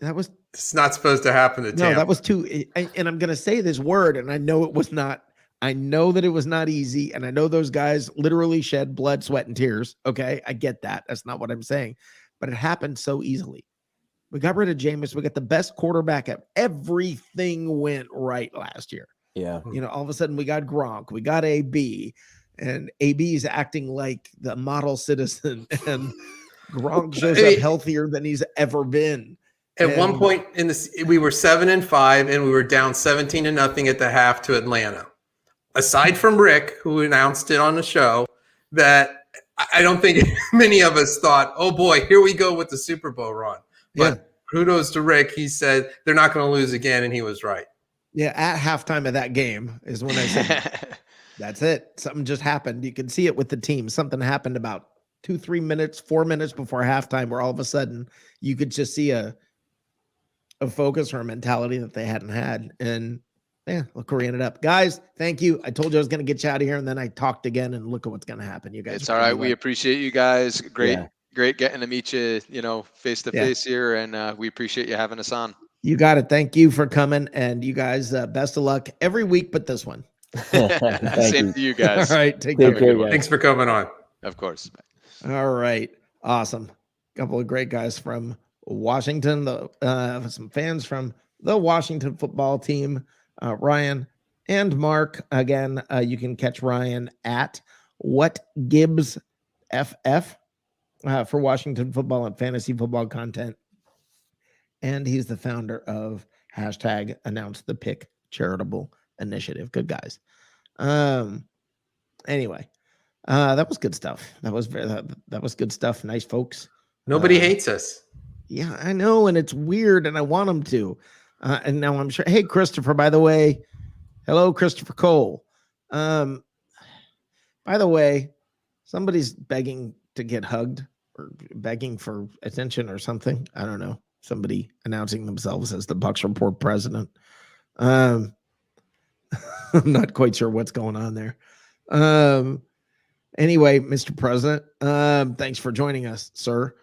It's not supposed to happen to Tampa. No, that was too. And I'm going to say this word, and I know it was not. I know that it was not easy, and I know those guys literally shed blood, sweat, and tears. Okay, I get that. That's not what I'm saying. But it happened so easily. We got rid of Jameis. We got the best quarterback ever. Everything went right last year. Yeah. All of a sudden we got Gronk. We got AB. And AB is acting like the model citizen. And Gronk shows up healthier than he's ever been. At one point we were 7-5, and we were down 17-0 at the half to Atlanta. Aside from Rick, who announced it on the show, that I don't think many of us thought, oh boy, here we go with the Super Bowl run. But kudos to Rick. He said they're not going to lose again, and he was right. Yeah, at halftime of that game is when I said, that's it. Something just happened. You can see it with the team. Something happened about 2-3 minutes, 4 minutes before halftime, where all of a sudden you could just see a focus or a mentality that they hadn't had. And look, we ended up. Guys, thank you. I told you I was going to get you out of here, and then I talked again, and look at what's going to happen. You guys. It's all right. We appreciate you guys. Great getting to meet you, face to face here, and we appreciate you having us on. You got it. Thank you for coming, and you guys, best of luck every week but this one. Same to you guys. All right. Take care. Thanks for coming on. Of course. All right. Awesome. Couple of great guys from Washington, some fans from the Washington football team. Ryan and Mark. Again, you can catch Ryan at WhatGibbsFF for Washington football and fantasy football content. And he's the founder of #AnnounceThePick charitable initiative. Good guys. Anyway, that was good stuff. That was good stuff. Nice folks. Nobody hates us. Yeah, I know, and it's weird, and I want them to. And now I'm sure. Hey, Christopher, by the way. Hello, Christopher Cole. By the way, somebody's begging to get hugged or begging for attention or something. I don't know. Somebody announcing themselves as the Bucs Report president. I'm not quite sure what's going on there. Anyway, Mr. President, thanks for joining us, sir.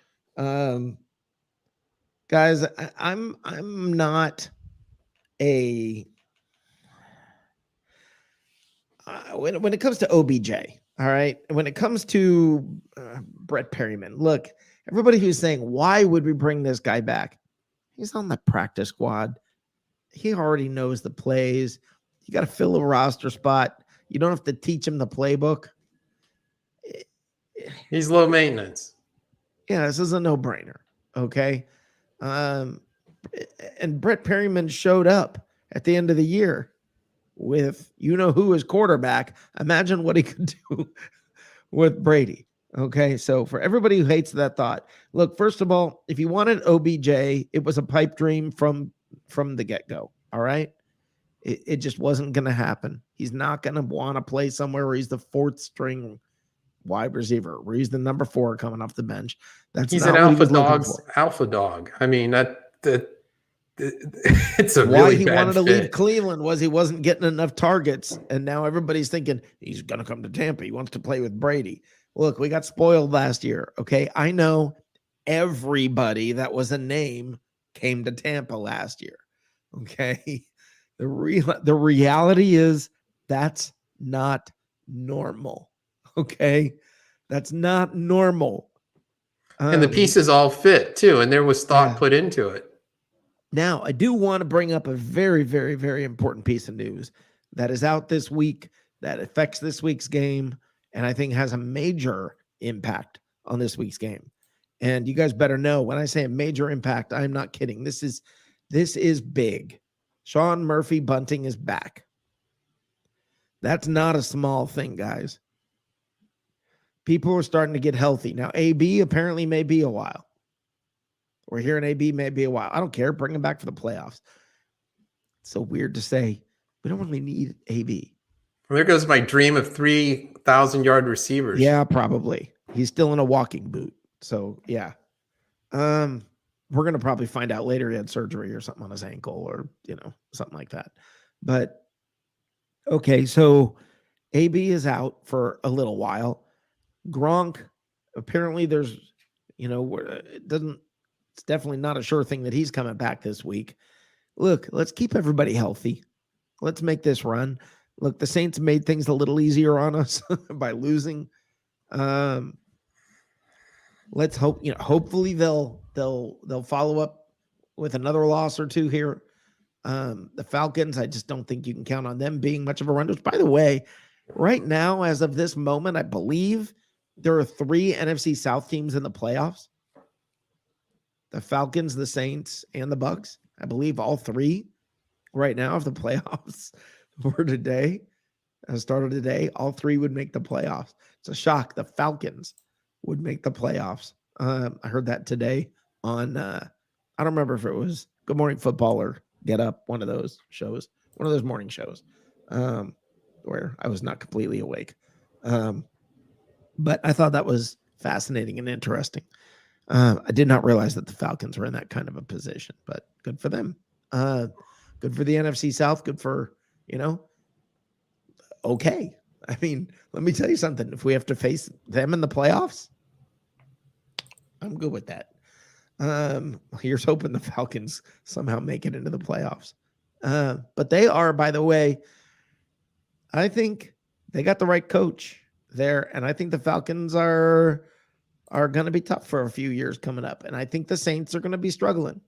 Guys, I'm not a when it comes to OBJ, All right. When it comes to Brett Perryman, look, everybody who's saying, why would we bring this guy back? He's on the practice squad. He already knows the plays. You got to fill a roster spot. You don't have to teach him the playbook. He's low maintenance. Yeah, this is a no-brainer. Okay. And Brett Perryman showed up at the end of the year with who is quarterback. Imagine what he could do with Brady. Okay. So for everybody who hates that thought, look, first of all, if you wanted OBJ, it was a pipe dream from the get-go. All right. It just wasn't going to happen. He's not going to want to play somewhere where he's the fourth string wide receiver, where he's the number 4 coming off the bench. He's an alpha dog. I mean, it's a why really he bad wanted to fit. leave Cleveland was he wasn't getting enough targets, and now everybody's thinking he's going to come to Tampa. He wants to play with Brady. Look, we got spoiled last year. Okay, I know everybody that was a name came to Tampa last year. Okay, the reality is that's not normal. Okay, that's not normal. And the pieces all fit too, and there was thought put into it. Now, I do want to bring up a very, very, very important piece of news that is out this week that affects this week's game, and I think has a major impact on this week's game. And you guys better know, when I say a major impact, I'm not kidding. This is big. Sean Murphy Bunting is back. That's not a small thing, guys. People are starting to get healthy. Now, AB apparently may be a while. We're hearing AB may be a while. I don't care. Bring him back for the playoffs. It's so weird to say. We don't really need AB. Well, there goes my dream of 3,000-yard receivers. Yeah, probably. He's still in a walking boot. So, yeah. We're going to probably find out later he had surgery or something on his ankle or, something like that. But, okay, so AB is out for a little while. Gronk, apparently there's, it's definitely not a sure thing that he's coming back this week. Look, let's keep everybody healthy. Let's make this run. Look, the Saints made things a little easier on us by losing. Let's hope, hopefully they'll follow up with another loss or two here. The Falcons, I just don't think you can count on them being much of a run. Which, by the way, right now, as of this moment, I believe there are 3 NFC South teams in the playoffs. The Falcons, the Saints, and the Bucs. I believe all 3 right now, if the playoffs were today, started today, all 3 would make the playoffs. It's a shock. The Falcons would make the playoffs. I heard that today on, I don't remember if it was Good Morning Football or Get Up, one of those shows, one of those morning shows, where I was not completely awake. But I thought that was fascinating and interesting. I did not realize that the Falcons were in that kind of a position, but good for them. Good for the NFC South. Good for, okay. I mean, let me tell you something. If we have to face them in the playoffs, I'm good with that. Here's hoping the Falcons somehow make it into the playoffs. But they are, by the way, I think they got the right coach there, and I think the Falcons are going to be tough for a few years coming up, and I think the Saints are going to be struggling.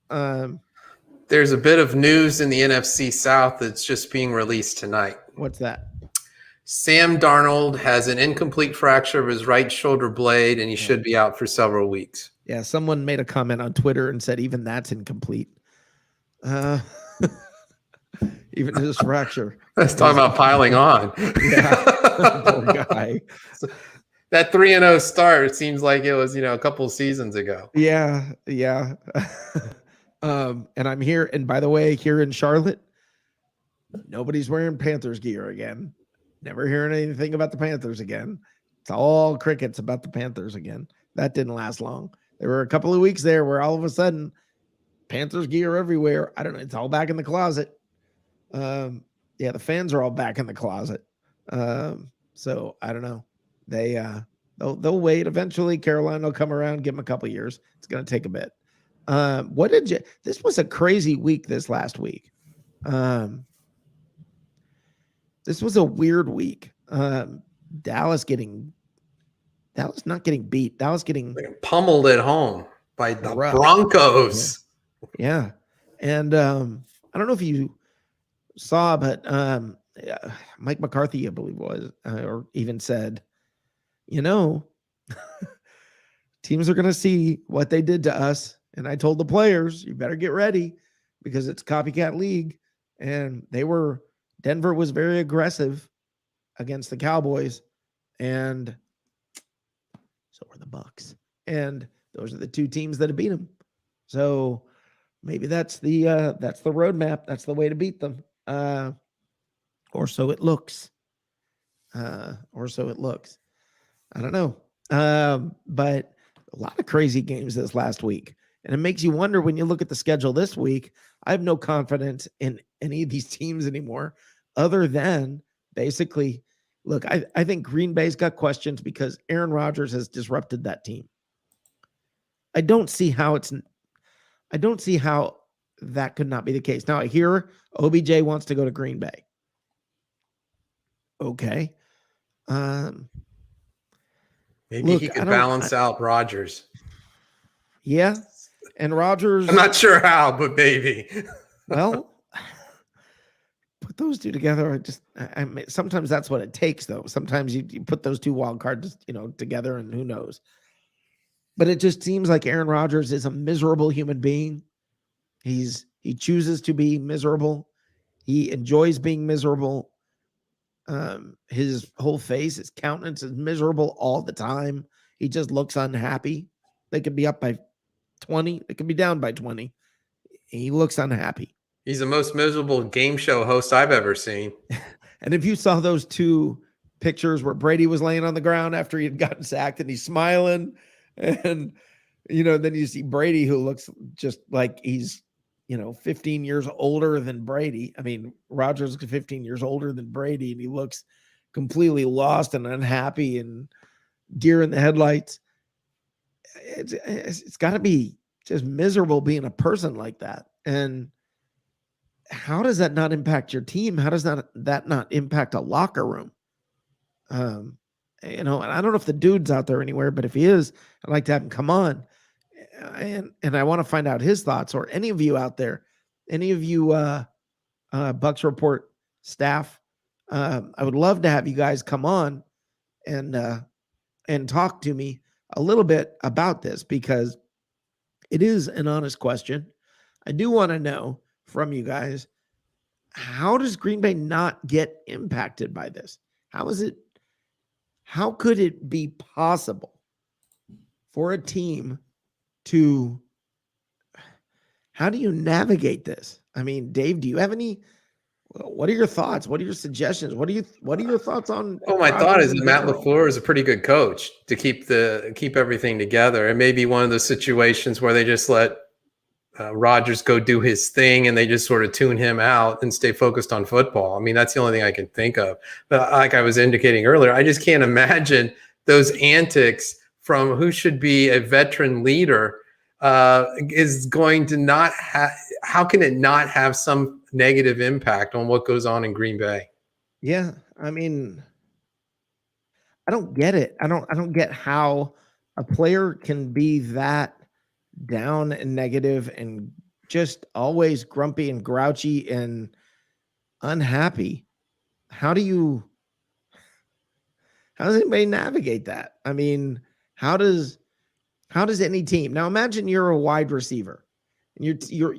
There's a bit of news in the NFC South that's just being released tonight. What's that? Sam Darnold has an incomplete fracture of his right shoulder blade, and he should be out for several weeks. Yeah, someone made a comment on Twitter and said even that's incomplete. Even his fracture. Let's talk about piling on. Yeah, poor guy. That 3-0 start, it seems like it was, a couple of seasons ago. Yeah. And I'm here. And by the way, here in Charlotte, nobody's wearing Panthers gear again. Never hearing anything about the Panthers again. It's all crickets about the Panthers again. That didn't last long. There were a couple of weeks there where all of a sudden Panthers gear everywhere. I don't know. It's all back in the closet. The fans are all back in the closet. So I don't know. They'll wait. Eventually Carolina will come around, give them a couple of years. It's going to take a bit. This was a crazy week this last week. This was a weird week. Dallas not getting beat. Dallas getting Pummeled at home by the rough. Broncos. Yeah. And I don't know if you saw, but Mike McCarthy, I believe was, or even said, teams are going to see what they did to us. And I told the players, you better get ready because it's copycat league. And Denver was very aggressive against the Cowboys. And so were the Bucs. And those are the two teams that have beat them. So maybe that's the roadmap. That's the way to beat them. Or so it looks. I don't know. But a lot of crazy games this last week. And it makes you wonder when you look at the schedule this week. I have no confidence in any of these teams anymore, other than basically, look, I think Green Bay's got questions because Aaron Rodgers has disrupted that team. I don't see how that could not be the case. Now I hear OBJ wants to go to Green Bay. Okay. Maybe he could balance out Rodgers. Yeah. And Rodgers. I'm not sure how, but maybe. Well, put those two together. I mean, sometimes that's what it takes, though. Sometimes you put those two wild cards, together, and who knows. But it just seems like Aaron Rodgers is a miserable human being. He chooses to be miserable. He enjoys being miserable. His whole face, his countenance is miserable all the time. He just looks unhappy. They could be up by 20. They could be down by 20. He looks unhappy. He's the most miserable game show host I've ever seen. And if you saw those two pictures where Brady was laying on the ground after he had gotten sacked and he's smiling, and then you see Brady who looks just like he's 15 years older than Brady. I mean, Rodgers is 15 years older than Brady, and he looks completely lost and unhappy and deer in the headlights. It's got to be just miserable being a person like that. And how does that not impact your team? How does that not impact a locker room? And I don't know if the dude's out there anywhere, but if he is, I'd like to have him come on. And I want to find out his thoughts, or any of you out there, any of you Bucs Report staff. I would love to have you guys come on and talk to me a little bit about this, because it is an honest question. I do want to know from you guys, how does Green Bay not get impacted by this? How could it be possible for a team to, how do you navigate this? I mean, Dave, do you have what are your thoughts? What are your suggestions? What are your thoughts on? Well, my thought is that Matt LaFleur is a pretty good coach to keep everything together. It may be one of those situations where they just let Rodgers go do his thing and they just sort of tune him out and stay focused on football. I mean, that's the only thing I can think of. But like I was indicating earlier, I just can't imagine those antics from who should be a veteran leader is going to not have. How can it not have some negative impact on what goes on in Green Bay? Yeah, I mean, I don't get it. I don't get how a player can be that down and negative and just always grumpy and grouchy and unhappy. How does anybody navigate that? I mean, how does any team? Now imagine you're a wide receiver and you're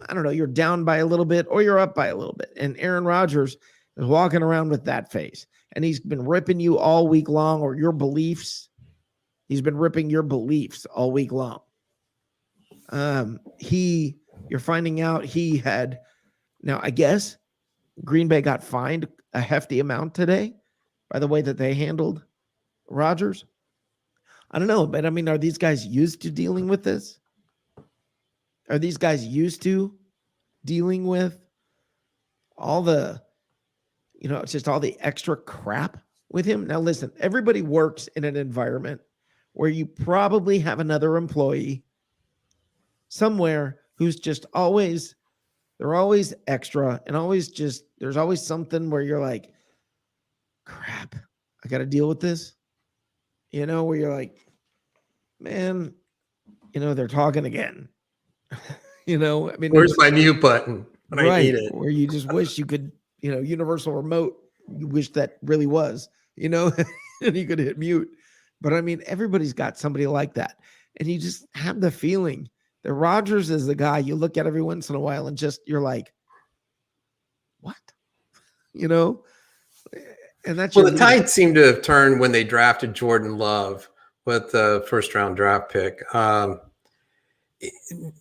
I don't know, you're down by a little bit or you're up by a little bit, and Aaron Rodgers is walking around with that face and he's been ripping you all week long, or your beliefs. He's been ripping your beliefs all week long. You're finding out he had, now I guess Green Bay got fined a hefty amount today by the way that they handled Rodgers. I don't know, but I mean, are these guys used to dealing with this? Are these guys used to dealing with all the, it's just all the extra crap with him? Now, listen, everybody works in an environment where you probably have another employee somewhere who's just always, they're always extra and always just, there's always something where you're like, crap, I got to deal with this. You know, where you're like, man, you know, they're talking again. You know, I mean, Where's my mute button when I right, need it? where you just wish you could, you know, universal remote. You wish that really was, you know, and you could hit mute. But I mean, everybody's got somebody like that, and you just have the feeling that Rodgers is the guy you look at every once in a while, and just you're like, what, you know, and that's Well, your the leader. tide seemed to have turned when they drafted Jordan Love with the first-round draft pick.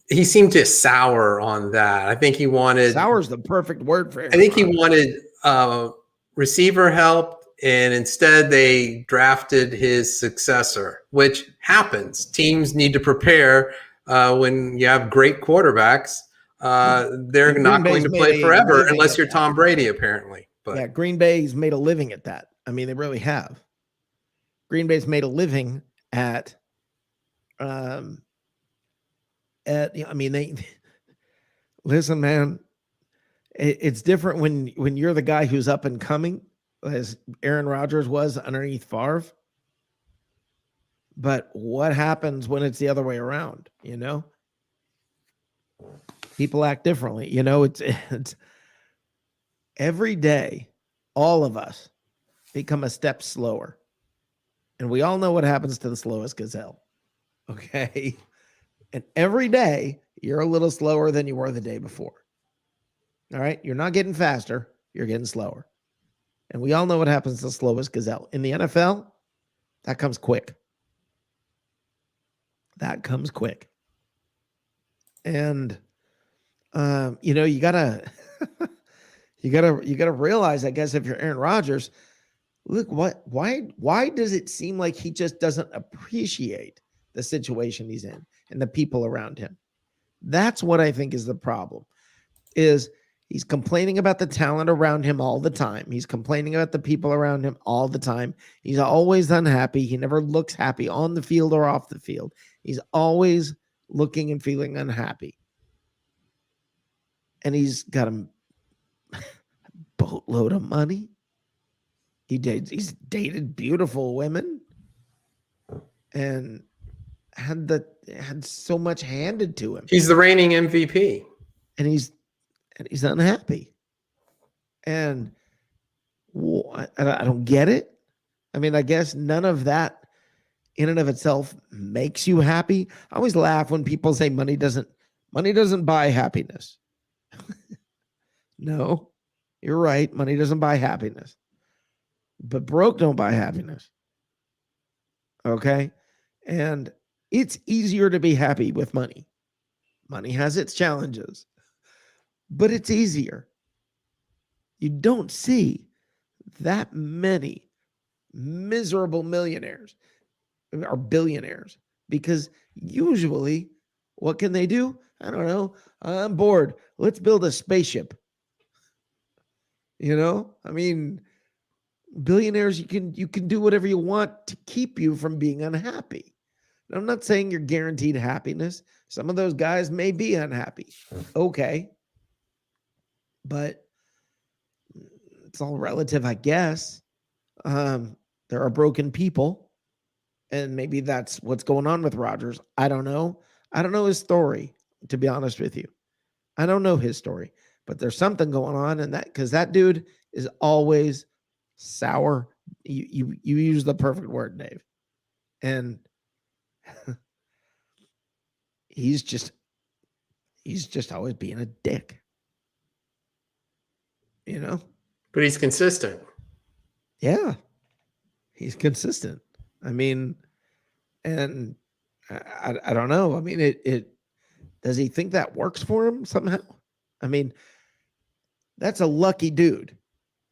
He seemed to sour on that. I think he wanted. Sour's the perfect word for I think he Rodgers. wanted receiver help, and instead they drafted his successor, which happens. Teams need to prepare when you have great quarterbacks. They're And Green not going Bay's to made play a forever living unless at you're that. Tom Brady, apparently. But Yeah, Green Bay's made a living at that. I mean, they really have. Green Bay's made a living at, I mean, they listen, man. It's different when you're the guy who's up and coming, as Aaron Rodgers was underneath Favre. But what happens when it's the other way around? You know, people act differently. You know, it's every day, all of us become a step slower. And we all know what happens to the slowest gazelle. Okay. And every day you're a little slower than you were the day before. All right. You're not getting faster, you're getting slower. And we all know what happens to the slowest gazelle. In the NFL, that comes quick. That comes quick. And you know, you gotta you gotta realize, I guess, if you're Aaron Rodgers, look, why does it seem like he just doesn't appreciate the situation he's in and the people around him? That's what I think is the problem. Is he's complaining about the talent around him all the time. He's complaining about the people around him all the time. He's always unhappy. He never looks happy on the field or off the field. He's always looking and feeling unhappy. And he's got a boatload of money. He's dated beautiful women and had so much handed to him. he's the reigning MVP. And he's unhappy. And I don't get it. I mean, I guess none of that in and of itself makes you happy. I always laugh when people say money doesn't buy happiness. No, you're right. Money doesn't buy happiness. But broke don't buy happiness. Okay? And it's easier to be happy with money. Money has its challenges, but it's easier. You don't see that many miserable millionaires or billionaires because usually what can they do? I don't know. I'm bored. Let's build a spaceship. You know, I mean, billionaires, you can do whatever you want to keep you from being unhappy. And I'm not saying you're guaranteed happiness. Some of those guys may be unhappy. Okay. But it's all relative, I guess. There are broken people, and maybe that's what's going on with Rodgers. I don't know. I don't know his story, to be honest with you. I don't know his story, but there's something going on in that, because that dude is always sour. You use the perfect word, Dave. And he's just always being a dick. You know? But he's consistent. Yeah. He's consistent. I mean, and I don't know. I mean, it does he think that works for him somehow? I mean, that's a lucky dude.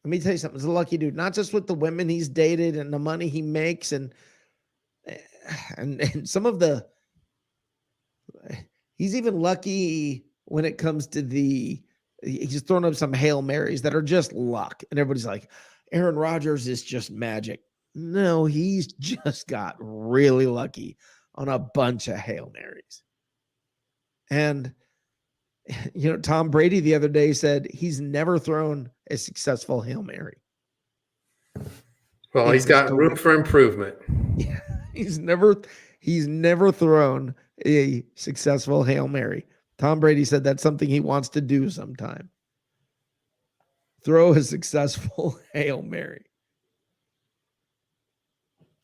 Let me tell you something. It's a lucky dude, not just with the women he's dated and the money he makes and some of the, he's even lucky when it comes to he's thrown up some Hail Marys that are just luck. And everybody's like, Aaron Rodgers is just magic. No, he's just got really lucky on a bunch of Hail Marys. And, you know, Tom Brady the other day said he's never thrown a successful Hail Mary. Well, in he's his got career. room for improvement. Yeah, he's never thrown a successful Hail Mary. Tom Brady said that's something he wants to do sometime. Throw a successful Hail Mary.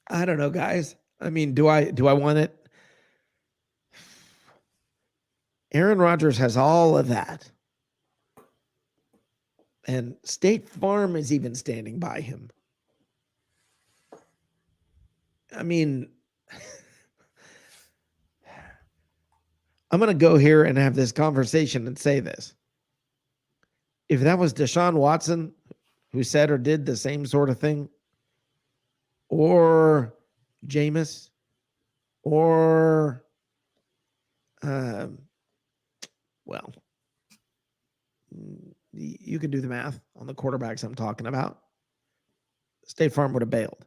I don't know, guys. I mean, do I want it? Aaron Rodgers has all of that. And State Farm is even standing by him. I mean, I'm going to go here and have this conversation and say this. If that was Deshaun Watson who said or did the same sort of thing, or Jameis, or, well, you can do the math on the quarterbacks I'm talking about. State Farm would have bailed.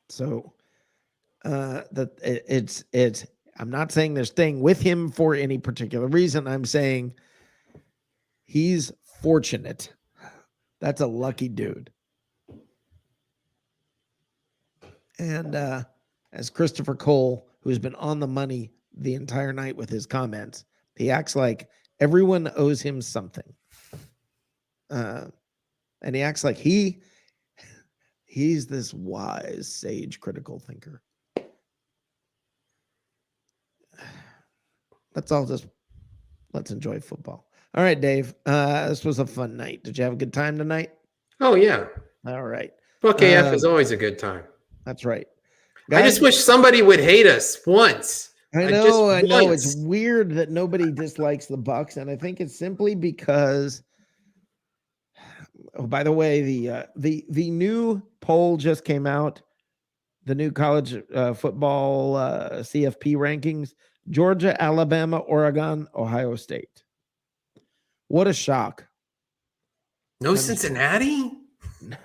So it's I'm not saying they're staying with him for any particular reason. I'm saying he's fortunate. That's a lucky dude. And as Christopher Cole, who's been on the money the entire night with his comments, he acts like everyone owes him something. And he acts like he's this wise, sage, critical thinker. Let's enjoy football. All right, Dave. This was a fun night. Did you have a good time tonight? Oh, yeah. All right. Buc AF is always a good time. That's right. I just wish somebody would hate us once. I know. It's weird that nobody dislikes the Bucs, and I think it's simply because. Oh, by the way, the new poll just came out. The new college football CFP rankings: Georgia, Alabama, Oregon, Ohio State. What a shock! No Cincinnati. No.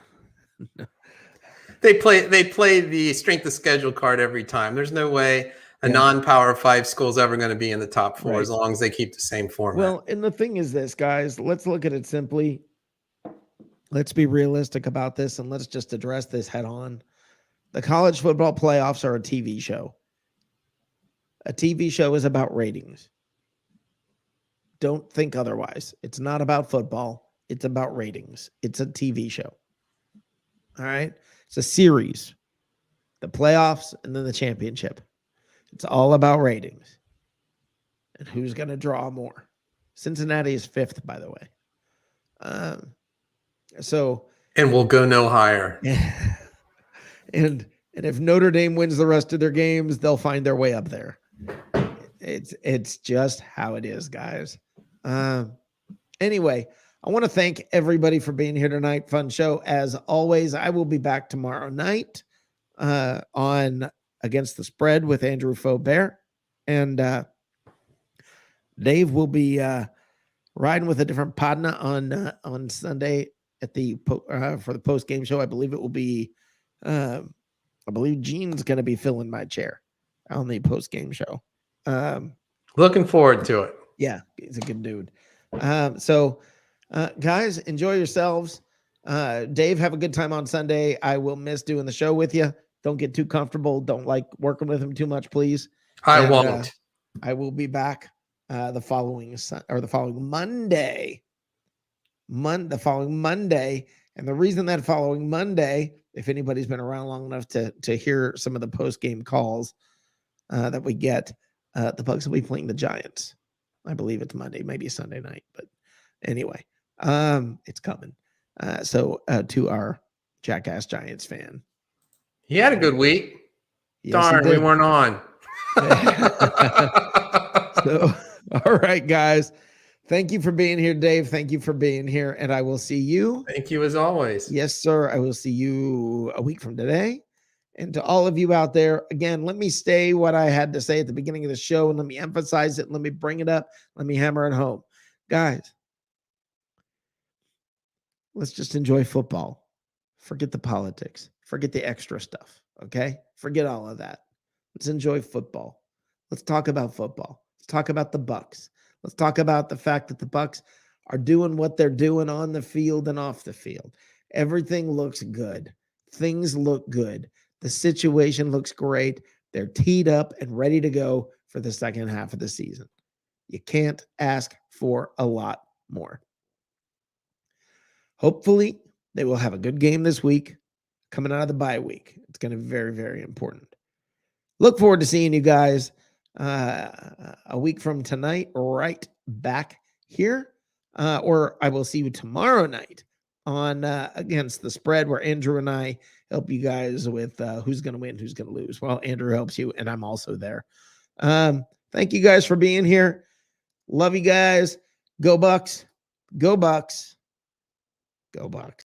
They play the strength of schedule card every time. There's no way a non-Power 5 school is ever going to be in the top 4 as long as they keep the same format. Well, and the thing is this, guys, let's look at it simply. Let's be realistic about this, and let's just address this head on. The college football playoffs are a TV show. A TV show is about ratings. Don't think otherwise. It's not about football. It's about ratings. It's a TV show. All right? It's a series. The playoffs and then the championship. It's all about ratings. And who's going to draw more. Cincinnati is 5th, by the way. And we'll go no higher. And if Notre Dame wins the rest of their games, they'll find their way up there. It's just how it is, guys. Anyway, I want to thank everybody for being here tonight. Fun show. As always, I will be back tomorrow night on Against the Spread with Andrew Faubert. And Dave will be riding with a different partner on Sunday at the for the post game show. I believe it will be. I believe Gene's going to be filling my chair on the post game show. Looking forward to it. Yeah, he's a good dude. Guys, enjoy yourselves. Dave, have a good time on Sunday. I will miss doing the show with you. Don't get too comfortable. Don't like working with him too much, please. I won't. I will be back the following Monday. The following Monday. And the reason that following Monday, if anybody's been around long enough to hear some of the post-game calls that we get, the Bucs will be playing the Giants. I believe it's Monday, maybe Sunday night. But anyway, it's coming. So to our Jackass Giants fan. He had a good week. Yes, darn, we weren't on. So, all right, guys. Thank you for being here, Dave. Thank you for being here. And I will see you. Thank you as always. Yes, sir. I will see you a week from today. And to all of you out there, again, let me say what I had to say at the beginning of the show, and let me emphasize it. Let me bring it up. Let me hammer it home. Guys, let's just enjoy football. Forget the politics. Forget the extra stuff, okay? Forget all of that. Let's enjoy football. Let's talk about football. Let's talk about the Bucs. Let's talk about the fact that the Bucs are doing what they're doing on the field and off the field. Everything looks good. Things look good. The situation looks great. They're teed up and ready to go for the second half of the season. You can't ask for a lot more. Hopefully, they will have a good game this week coming out of the bye week. It's going to be very, very important. Look forward to seeing you guys a week from tonight, right back here. Or I will see you tomorrow night on Against the Spread, where Andrew and I help you guys with who's going to win, who's going to lose. Well, Andrew helps you, and I'm also there. Thank you guys for being here. Love you guys. Go Bucs. Go Bucs. Go Bucs.